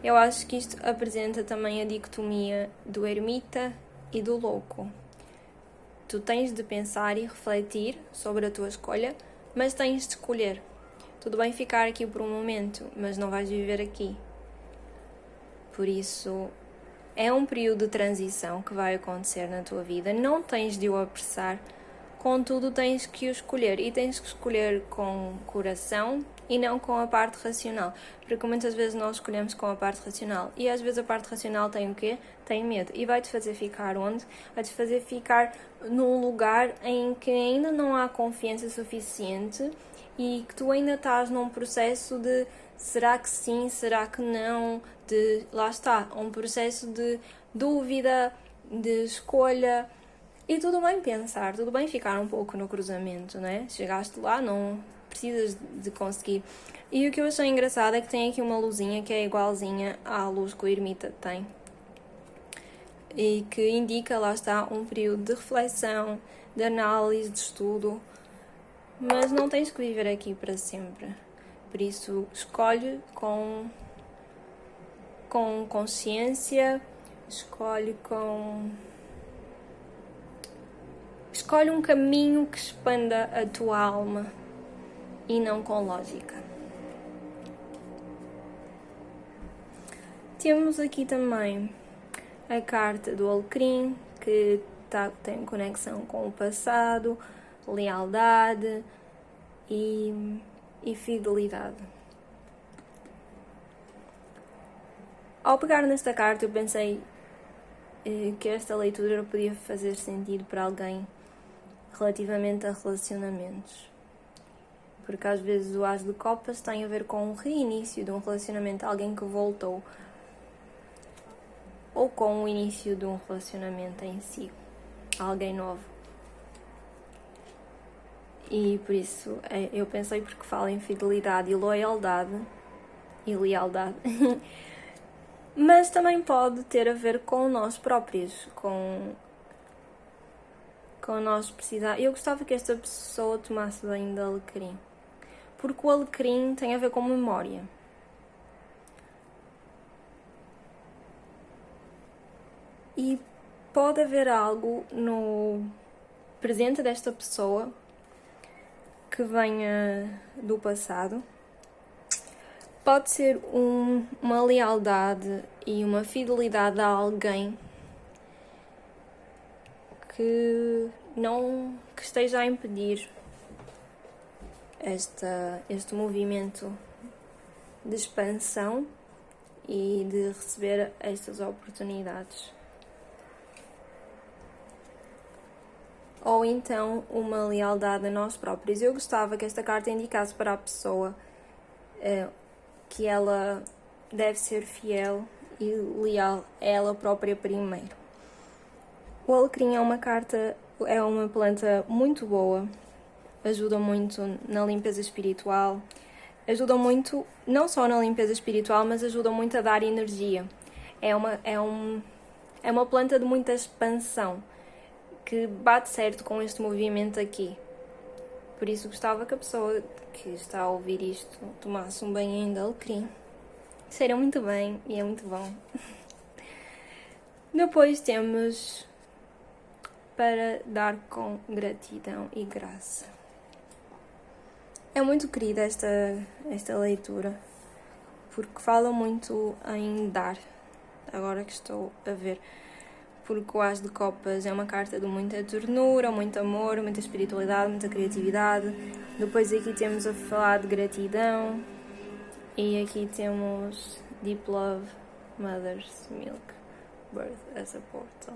eu acho que isto apresenta também a dicotomia do ermita e do louco. Tu tens de pensar e refletir sobre a tua escolha, mas tens de escolher. Tudo bem ficar aqui por um momento, mas não vais viver aqui. Por isso, é um período de transição que vai acontecer na tua vida. Não tens de o apressar, contudo tens que o escolher. E tens que escolher com o coração e não com a parte racional. Porque muitas vezes nós escolhemos com a parte racional. E às vezes a parte racional tem o quê? Tem medo. E vai-te fazer ficar onde? Vai-te fazer ficar num lugar em que ainda não há confiança suficiente e que tu ainda estás num processo de será que sim, será que não, de lá está, um processo de dúvida, de escolha. E tudo bem pensar, tudo bem ficar um pouco no cruzamento, né? Chegaste lá, não precisas de conseguir. E o que eu achei engraçado é que tem aqui uma luzinha que é igualzinha à luz que o ermita tem. E que indica, lá está, um período de reflexão, de análise, de estudo. Mas não tens que viver aqui para sempre. Por isso, escolhe com consciência, escolhe um caminho que expanda a tua alma e não com lógica. Temos aqui também a carta do Alecrim, que tem conexão com o passado, lealdade e fidelidade. Ao pegar nesta carta, eu pensei que esta leitura podia fazer sentido para alguém relativamente a relacionamentos. Porque às vezes o As de Copas tem a ver com o reinício de um relacionamento, alguém que voltou, ou com o início de um relacionamento em si, alguém novo. E por isso eu pensei, porque fala em fidelidade e loyaldade e lealdade, mas também pode ter a ver com nós próprios, com nós precisar. Eu gostava que esta pessoa tomasse bem de alecrim, porque o alecrim tem a ver com memória. E pode haver algo no presente desta pessoa que venha do passado. Pode ser uma lealdade e uma fidelidade a alguém que esteja a impedir este movimento de expansão e de receber estas oportunidades. Ou então uma lealdade a nós próprios. Eu gostava que esta carta indicasse para a pessoa que ela deve ser fiel e leal a ela própria primeiro. O alecrim é uma planta muito boa, ajuda muito na limpeza espiritual, ajuda muito não só na limpeza espiritual, mas ajuda muito a dar energia. É uma planta de muita expansão, que bate certo com este movimento aqui. Por isso gostava que a pessoa que está a ouvir isto tomasse um banho de alecrim. Cheira muito bem e é muito bom. Depois temos para dar com gratidão e graça. É muito querida esta leitura, porque fala muito em dar, agora que estou a ver. Porque o As de Copas é uma carta de muita ternura, muito amor, muita espiritualidade, muita criatividade. Depois aqui temos a falar de gratidão. E aqui temos Deep Love, Mother's Milk, Birth as a Portal.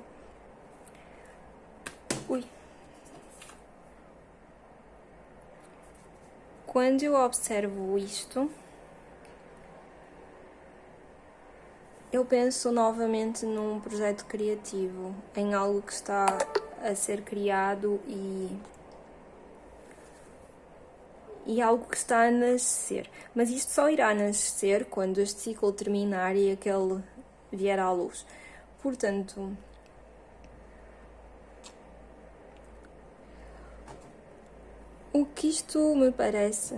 Quando eu observo isto, eu penso novamente num projeto criativo, em algo que está a ser criado e algo que está a nascer. Mas isto só irá nascer quando este ciclo terminar e aquele vier à luz. Portanto, O que isto me parece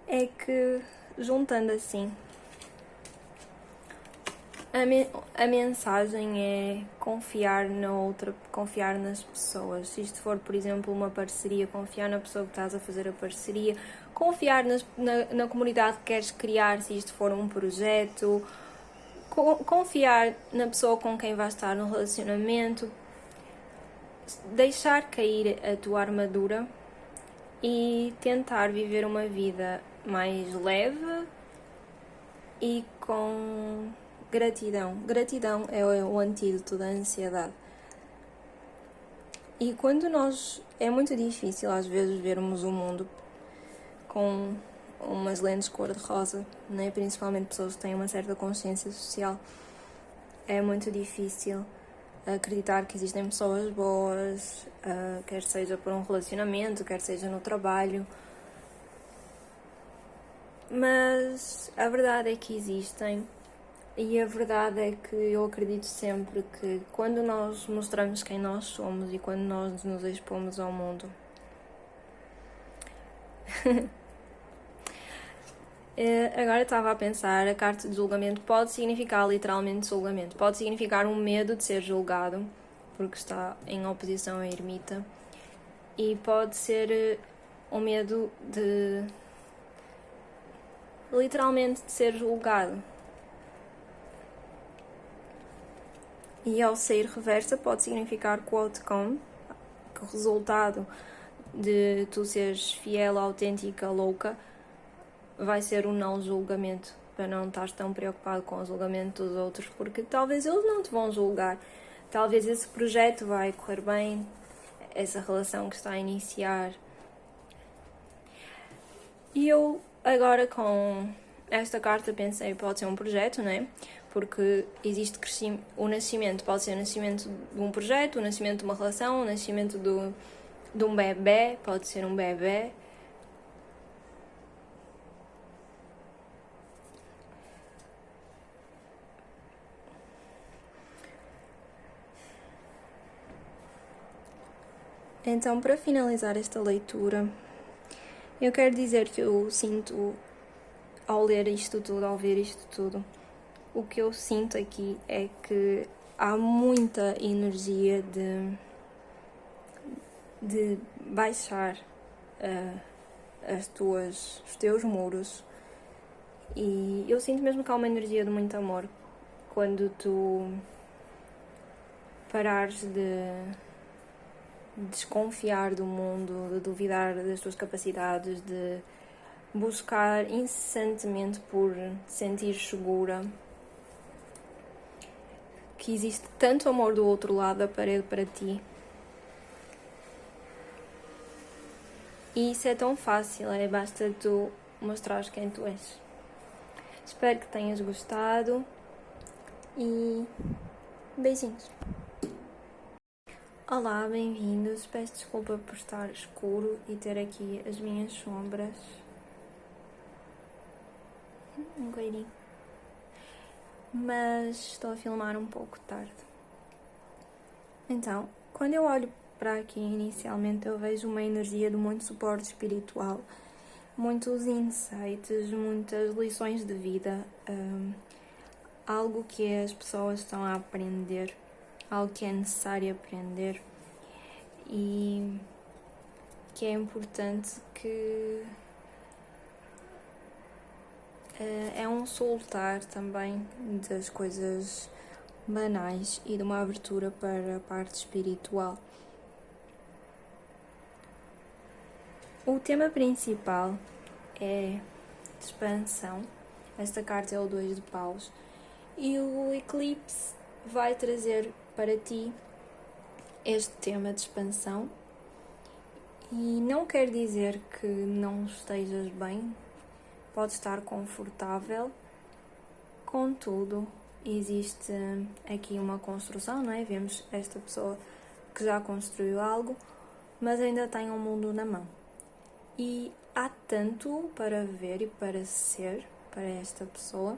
é que, juntando assim, a mensagem é confiar na outra, confiar nas pessoas. Se isto for, por exemplo, uma parceria, confiar na pessoa que estás a fazer a parceria, confiar na comunidade que queres criar, se isto for um projeto, confiar na pessoa com quem vais estar no relacionamento, deixar cair a tua armadura e tentar viver uma vida mais leve e com gratidão. Gratidão é o antídoto da ansiedade. E quando é muito difícil às vezes vermos o mundo com umas lentes cor-de-rosa, né? Principalmente pessoas que têm uma certa consciência social. É muito difícil acreditar que existem pessoas boas, quer seja por um relacionamento, quer seja no trabalho. Mas a verdade é que existem, e a verdade é que eu acredito sempre que quando nós mostramos quem nós somos e quando nós nos expomos ao mundo, agora estava a pensar, a carta de julgamento pode significar literalmente julgamento, pode significar um medo de ser julgado, porque está em oposição à ermita, e pode ser um medo de literalmente de ser julgado. E ao sair reversa pode significar que o outcome, que o resultado de tu seres fiel, autêntica, louca, vai ser um não julgamento, para não estar tão preocupado com o julgamento dos outros, porque talvez eles não te vão julgar, talvez esse projeto vai correr bem, essa relação que está a iniciar. E eu agora com esta carta pensei, pode ser um projeto, não é? Porque existe crescimento, o nascimento pode ser o nascimento de um projeto, o nascimento de uma relação, o nascimento de um bebê, pode ser um bebê. Então, para finalizar esta leitura, eu quero dizer que eu sinto, ao ler isto tudo, ao ver isto tudo, o que eu sinto aqui é que há muita energia de baixar os teus muros, e eu sinto mesmo que há uma energia de muito amor quando tu parares de desconfiar do mundo, de duvidar das tuas capacidades, de buscar incessantemente por te sentir segura, que existe tanto amor do outro lado da parede para ti. E isso é tão fácil, basta tu mostrares quem tu és. Espero que tenhas gostado e beijinhos. Olá, bem-vindos. Peço desculpa por estar escuro e ter aqui as minhas sombras. Um coelhinho. Mas estou a filmar um pouco tarde. Então, quando eu olho para aqui inicialmente, eu vejo uma energia de muito suporte espiritual, muitos insights, muitas lições de vida, algo que as pessoas estão a aprender, algo que é necessário aprender e que é importante, que é um soltar também das coisas banais e de uma abertura para a parte espiritual. O tema principal é expansão. Esta carta é o 2 de paus e o eclipse vai trazer para ti este tema de expansão, e não quer dizer que não estejas bem, pode estar confortável, contudo existe aqui uma construção, não é? Vemos esta pessoa que já construiu algo, mas ainda tem um mundo na mão, e há tanto para ver e para ser para esta pessoa,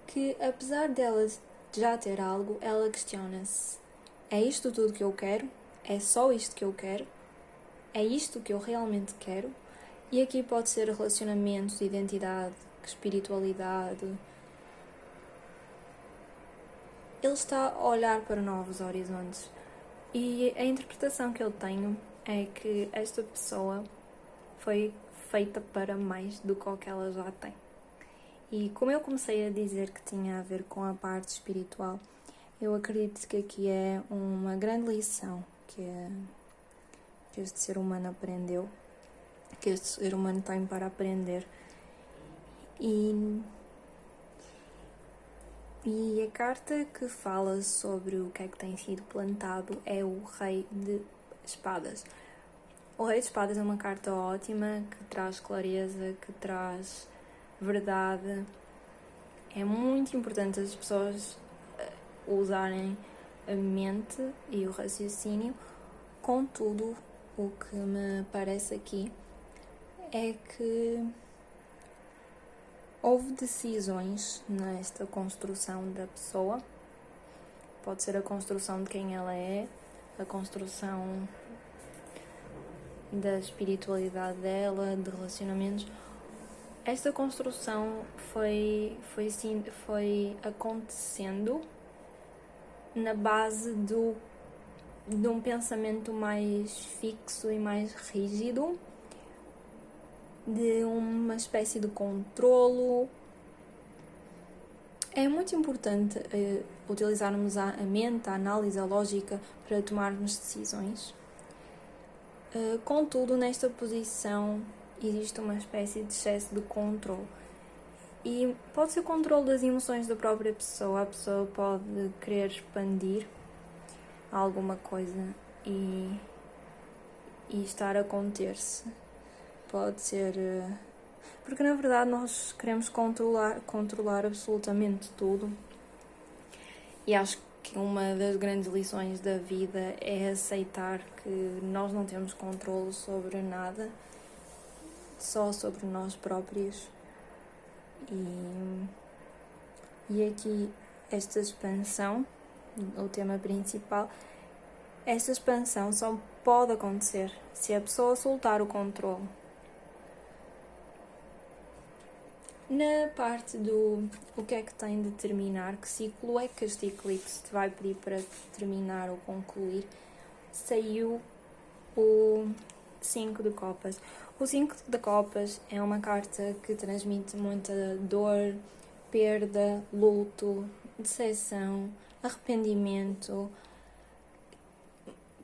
que apesar dela já ter algo, ela questiona-se: É isto tudo que eu quero? É só isto que eu quero? É isto que eu realmente quero? E aqui pode ser relacionamentos, identidade, espiritualidade. Ele está a olhar para novos horizontes. E a interpretação que eu tenho é que esta pessoa foi feita para mais do que o que ela já tem. E como eu comecei a dizer que tinha a ver com a parte espiritual, eu acredito que aqui é uma grande lição que este ser humano aprendeu, que este ser humano tem para aprender. E a carta que fala sobre o que é que tem sido plantado é o Rei de Espadas. O Rei de Espadas é uma carta ótima, que traz clareza, que traz verdade. É muito importante as pessoas usarem a mente e o raciocínio. Contudo, o que me parece aqui é que houve decisões nesta construção da pessoa. Pode ser a construção de quem ela é, a construção da espiritualidade dela, de relacionamentos. Esta construção foi acontecendo na base de um pensamento mais fixo e mais rígido, de uma espécie de controlo. É muito importante utilizarmos a mente, a análise, a lógica para tomarmos decisões. Contudo, nesta posição existe uma espécie de excesso de controle. E pode ser o controle das emoções da própria pessoa. A pessoa pode querer expandir alguma coisa e estar a conter-se. Pode ser... porque na verdade nós queremos controlar absolutamente tudo. E acho que uma das grandes lições da vida é aceitar que nós não temos controle sobre nada, só sobre nós próprios. E aqui esta expansão, o tema principal, esta expansão só pode acontecer se a pessoa soltar o controle. Na parte do o que é que tem de terminar, que ciclo é que este eclipse te vai pedir para terminar ou concluir, saiu o 5 de copas. O 5 de copas é uma carta que transmite muita dor, perda, luto, decepção, arrependimento.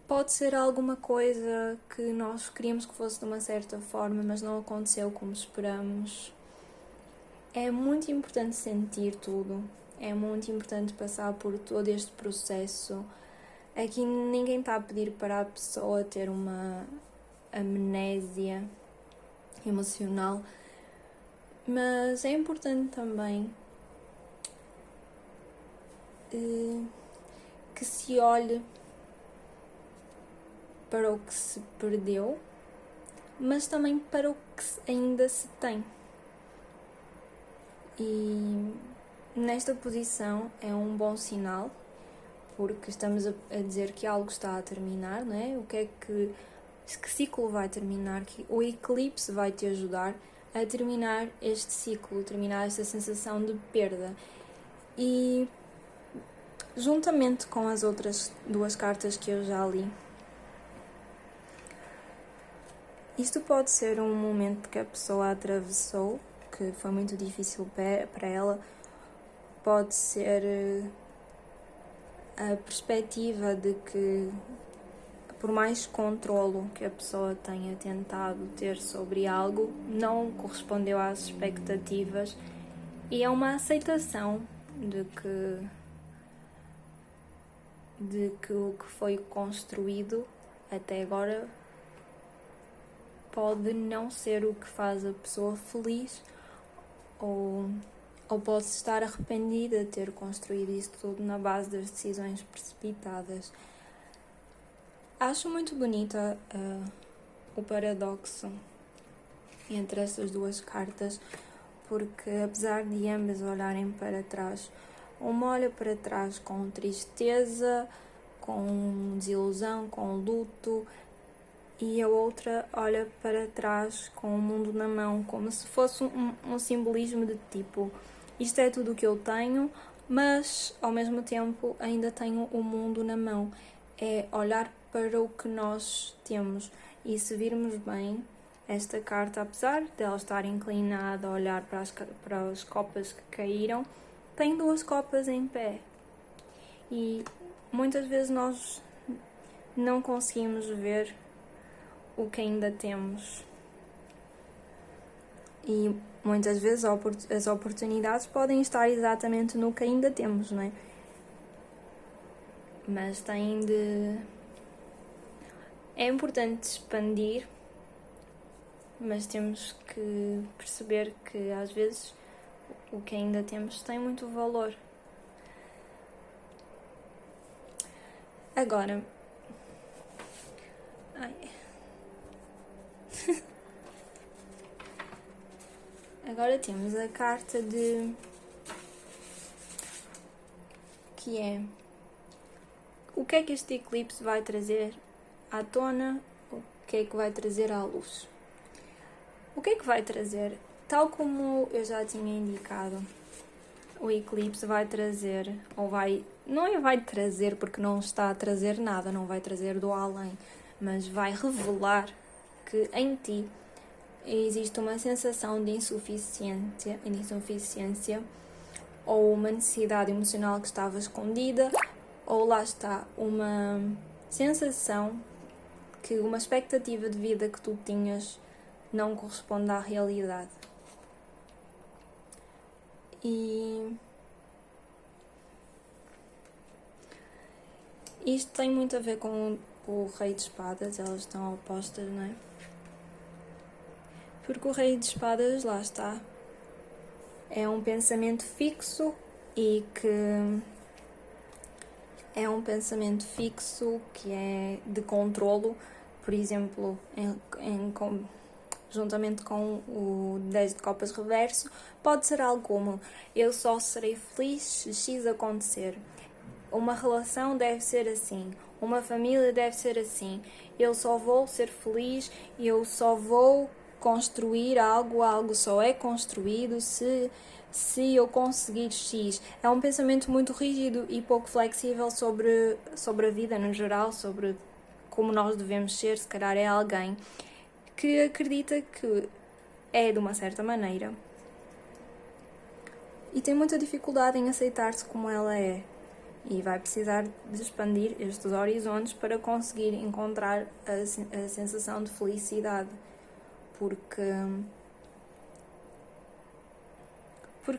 Pode ser alguma coisa que nós queríamos que fosse de uma certa forma, mas não aconteceu como esperamos. É muito importante sentir tudo, é muito importante passar por todo este processo. Aqui ninguém está a pedir para a pessoa ter uma amnésia emocional, mas é importante também que se olhe para o que se perdeu, mas também para o que ainda se tem. E nesta posição é um bom sinal, porque estamos a dizer que algo está a terminar, não é? Que ciclo vai terminar? Que o eclipse vai te ajudar a terminar este ciclo, terminar esta sensação de perda. E juntamente com as outras duas cartas que eu já li, isto pode ser um momento que a pessoa atravessou, que foi muito difícil para ela. Pode ser a perspectiva de que, por mais controlo que a pessoa tenha tentado ter sobre algo, não correspondeu às expectativas, e é uma aceitação de que o que foi construído até agora pode não ser o que faz a pessoa feliz, ou pode estar arrependida de ter construído isso tudo na base das decisões precipitadas. Acho muito bonita o paradoxo entre estas duas cartas, porque apesar de ambas olharem para trás, uma olha para trás com tristeza, com desilusão, com luto, e a outra olha para trás com o mundo na mão, como se fosse um simbolismo de tipo, isto é tudo o que eu tenho, mas ao mesmo tempo ainda tenho o mundo na mão. É olhar para o que nós temos. E se virmos bem, esta carta, apesar de ela estar inclinada a olhar para as copas que caíram, tem 2 copas em pé. E muitas vezes nós não conseguimos ver o que ainda temos. E muitas vezes as oportunidades podem estar exatamente no que ainda temos, não é? Mas é importante expandir, mas temos que perceber que às vezes o que ainda temos tem muito valor. Agora, agora temos a carta que é o que é que este eclipse vai trazer à tona, o que é que vai trazer à luz. O que é que vai trazer? Tal como eu já tinha indicado, o eclipse vai trazer, vai trazer porque não está a trazer nada, não vai trazer do além, mas vai revelar que em ti existe uma sensação de insuficiência ou uma necessidade emocional que estava escondida, ou lá está, uma sensação que uma expectativa de vida que tu tinhas não corresponde à realidade. E isto tem muito a ver com o Rei de Espadas, elas estão opostas, não é? Porque o Rei de Espadas, lá está, é um pensamento fixo e que é um pensamento fixo que é de controlo, por exemplo, juntamente com o 10 de copas reverso, pode ser algo como eu só serei feliz se X acontecer. Uma relação deve ser assim, uma família deve ser assim, eu só vou ser feliz, eu só vou construir algo só é construído se eu conseguir X. É um pensamento muito rígido e pouco flexível sobre a vida no geral, sobre como nós devemos ser. Se calhar é alguém que acredita que é de uma certa maneira e tem muita dificuldade em aceitar-se como ela é. E vai precisar de expandir estes horizontes para conseguir encontrar a sensação de felicidade. Porque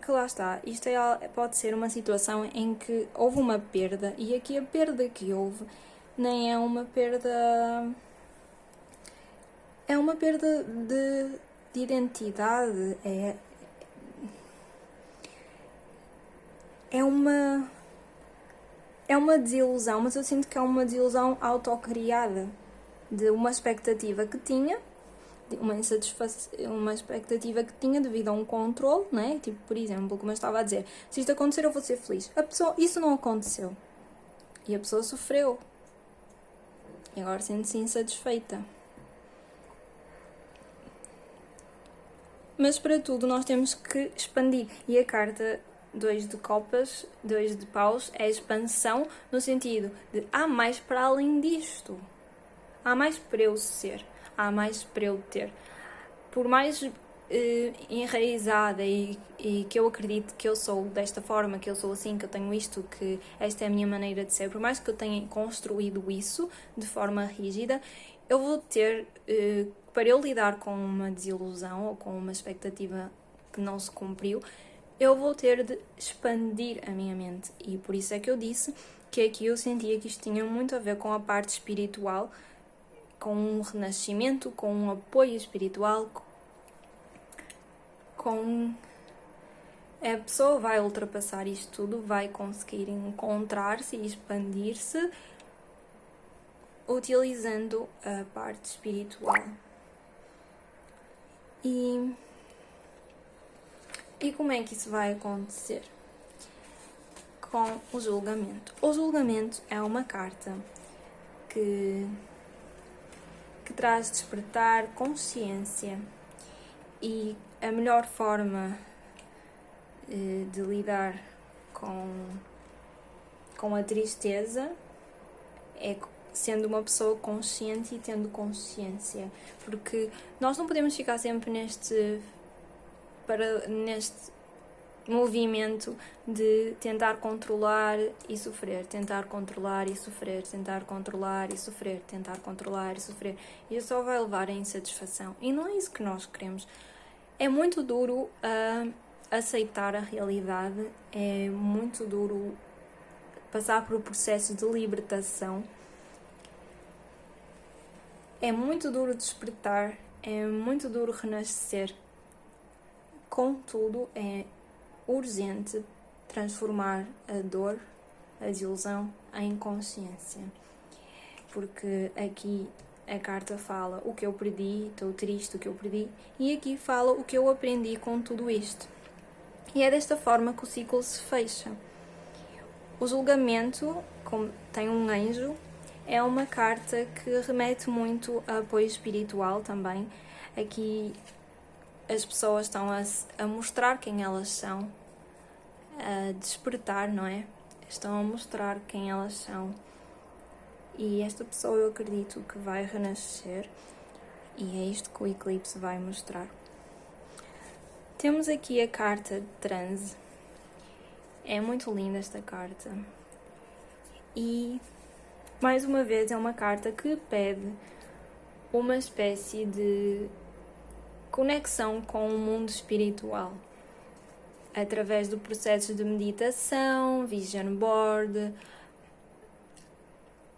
lá está, isto pode ser uma situação em que houve uma perda, e aqui a perda que houve nem é uma perda... É uma perda de identidade, é uma desilusão, mas eu sinto que é uma desilusão autocriada de uma expectativa que tinha, uma expectativa que tinha devido a um controle, né? Tipo, por exemplo, como eu estava a dizer, se isto acontecer eu vou ser feliz. Isso não aconteceu. E a pessoa sofreu. E agora sente-se insatisfeita. Mas para tudo nós temos que expandir. E a carta 2 de copas, 2 de paus, é expansão no sentido de há mais para além disto. Há mais para eu ser. Há mais para eu ter. Por mais enraizada e que eu acredite que eu sou desta forma, que eu sou assim, que eu tenho isto, que esta é a minha maneira de ser, por mais que eu tenha construído isso de forma rígida, eu vou ter, para eu lidar com uma desilusão ou com uma expectativa que não se cumpriu, eu vou ter de expandir a minha mente. E por isso é que eu disse que aqui eu sentia que isto tinha muito a ver com a parte espiritual, com um renascimento, com um apoio espiritual, a pessoa vai ultrapassar isto tudo, vai conseguir encontrar-se e expandir-se utilizando a parte espiritual. E como é que isso vai acontecer? com o julgamento. O julgamento é uma carta que traz despertar consciência, e a melhor forma de lidar com a tristeza é sendo uma pessoa consciente e tendo consciência, porque nós não podemos ficar sempre neste movimento de tentar controlar e sofrer, tentar controlar e sofrer, tentar controlar e sofrer, tentar controlar e sofrer. Isso só vai levar à insatisfação, e não é isso que nós queremos. É muito duro aceitar a realidade, é muito duro passar por um processo de libertação, é muito duro despertar, é muito duro renascer. Contudo, é urgente transformar a dor, a desilusão, em consciência. Porque aqui a carta fala o que eu perdi, estou triste, o que eu perdi, e aqui fala o que eu aprendi com tudo isto. E é desta forma que o ciclo se fecha. O julgamento, como tem um anjo, é uma carta que remete muito a apoio espiritual também. Aqui as pessoas estão a mostrar quem elas são, a despertar, não é? Estão a mostrar quem elas são. E esta pessoa, eu acredito que vai renascer, e é isto que o eclipse vai mostrar. Temos aqui a carta de transe. É muito linda esta carta. E, mais uma vez, é uma carta que pede uma espécie de conexão com o mundo espiritual, através do processo de meditação, vision board,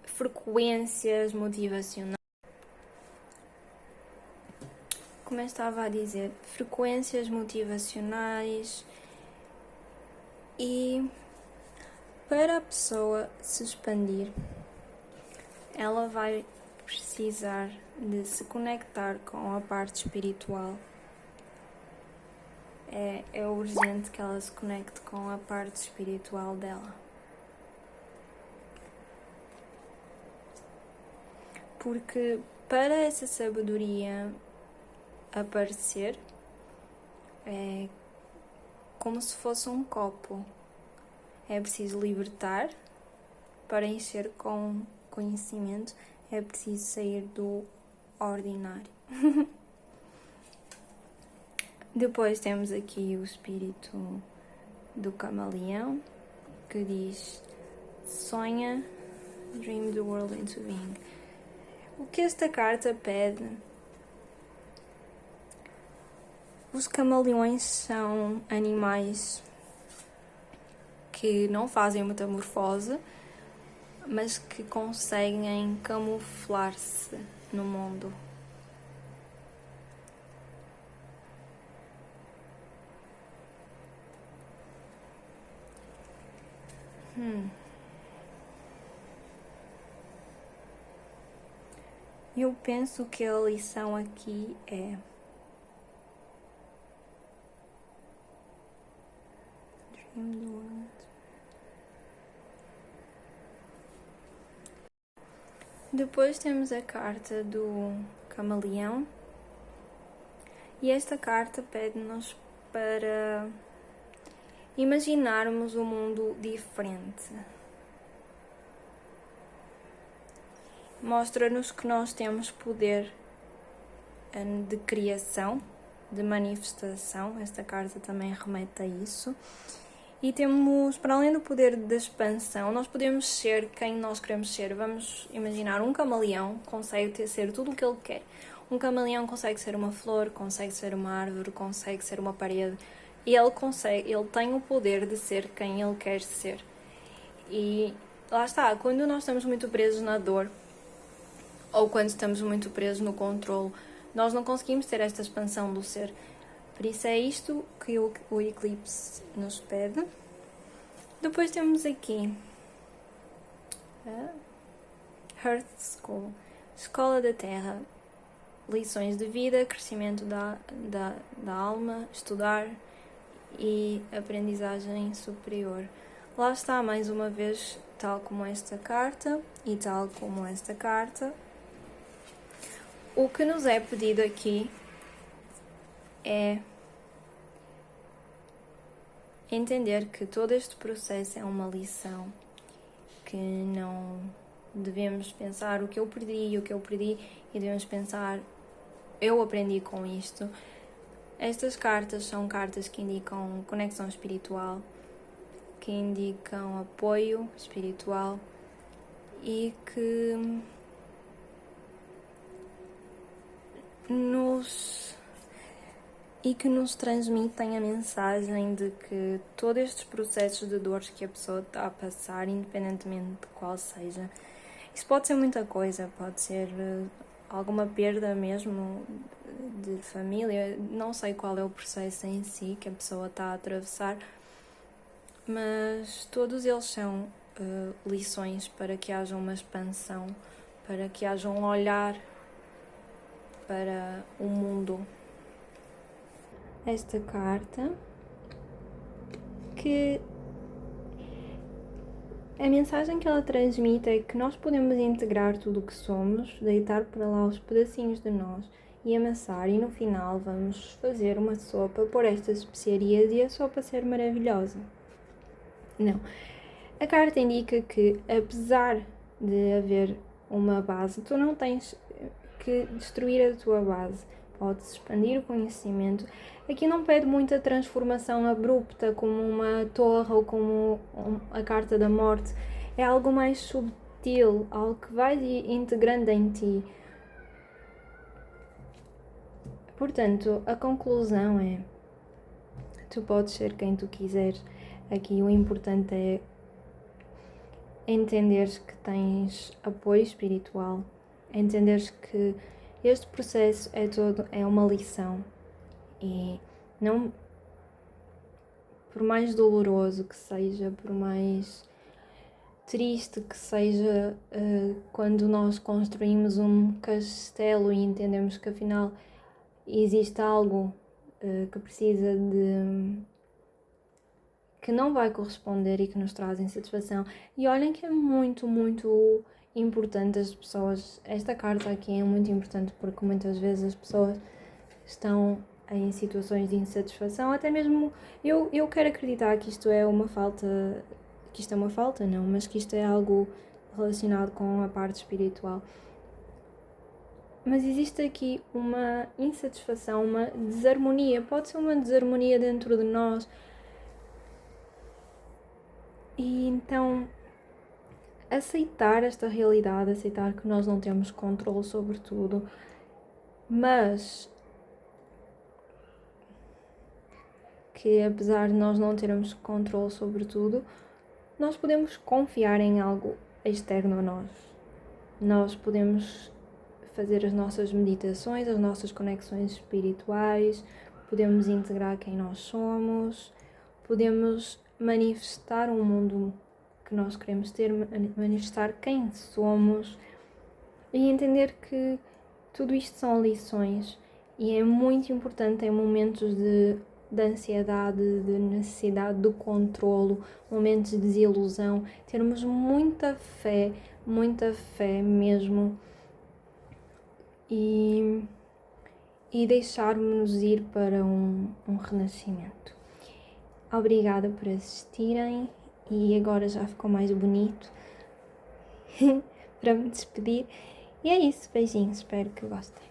frequências motivacionais. Como eu estava a dizer, frequências motivacionais. E para a pessoa se expandir, ela vai precisar de se conectar com a parte espiritual. É urgente que ela se conecte com a parte espiritual dela. Porque para essa sabedoria aparecer, é como se fosse um copo. É preciso libertar para encher com conhecimento. É preciso sair do ordinário. Depois temos aqui o espírito do camaleão, que diz: sonha, dream the world into being. O que esta carta pede? Os camaleões são animais que não fazem metamorfose, mas que conseguem camuflar-se no mundo. Eu penso que a lição aqui é: dream the world. Depois temos a carta do camaleão, e esta carta pede-nos para imaginarmos um mundo diferente. Mostra-nos que nós temos poder de criação, de manifestação. Esta carta também remete a isso. E temos, para além do poder da expansão, nós podemos ser quem nós queremos ser. Vamos imaginar, um camaleão consegue ser tudo o que ele quer. Um camaleão consegue ser uma flor, consegue ser uma árvore, consegue ser uma parede. E ele tem o poder de ser quem ele quer ser. E lá está, quando nós estamos muito presos na dor, ou quando estamos muito presos no controle, nós não conseguimos ter esta expansão do ser. Por isso é isto que o eclipse nos pede. Depois temos aqui a Earth School, Escola da Terra, lições de vida, crescimento da alma, estudar e aprendizagem superior. Lá está, mais uma vez, tal como esta carta e tal como esta carta. O que nos é pedido aqui é entender que todo este processo é uma lição, que não devemos pensar o que eu perdi e devemos pensar eu aprendi com isto. Estas cartas são cartas que indicam conexão espiritual, que indicam apoio espiritual e que nos transmitem a mensagem de que todos estes processos de dores que a pessoa está a passar, independentemente de qual seja, isso pode ser muita coisa, pode ser alguma perda mesmo de família, não sei qual é o processo em si que a pessoa está a atravessar, mas todos eles são lições para que haja uma expansão, para que haja um olhar para o mundo. Esta carta, que a mensagem que ela transmite é que nós podemos integrar tudo o que somos, deitar para lá os pedacinhos de nós e amassar, e no final vamos fazer uma sopa, pôr estas especiarias e a sopa ser maravilhosa. Não. A carta indica que, apesar de haver uma base, tu não tens que destruir a tua base. Podes expandir o conhecimento. Aqui não pede muita transformação abrupta, como uma torre ou como a carta da morte. É algo mais subtil, algo que vai integrando em ti. Portanto, a conclusão é: tu podes ser quem tu quiseres. Aqui o importante é entenderes que tens apoio espiritual, entenderes que este processo é uma lição e não, por mais doloroso que seja, por mais triste que seja, quando nós construímos um castelo e entendemos que afinal existe algo que precisa que não vai corresponder e que nos traz insatisfação. E olhem que é muito, muito importante as pessoas, esta carta aqui é muito importante porque muitas vezes as pessoas estão em situações de insatisfação, até mesmo eu quero acreditar que isto é uma falta, mas que isto é algo relacionado com a parte espiritual. Mas existe aqui uma insatisfação, uma desarmonia, pode ser uma desarmonia dentro de nós. E então aceitar esta realidade, aceitar que nós não temos controle sobre tudo, mas que apesar de nós não termos controle sobre tudo, nós podemos confiar em algo externo a nós. Nós podemos fazer as nossas meditações, as nossas conexões espirituais, podemos integrar quem nós somos, podemos manifestar um mundo que nós queremos ter, manifestar quem somos e entender que tudo isto são lições e é muito importante em momentos de ansiedade, de necessidade do controlo, momentos de desilusão, termos muita fé mesmo e deixarmos-nos ir para um renascimento. Obrigada por assistirem e agora já ficou mais bonito para me despedir. E é isso, beijinhos, espero que gostem.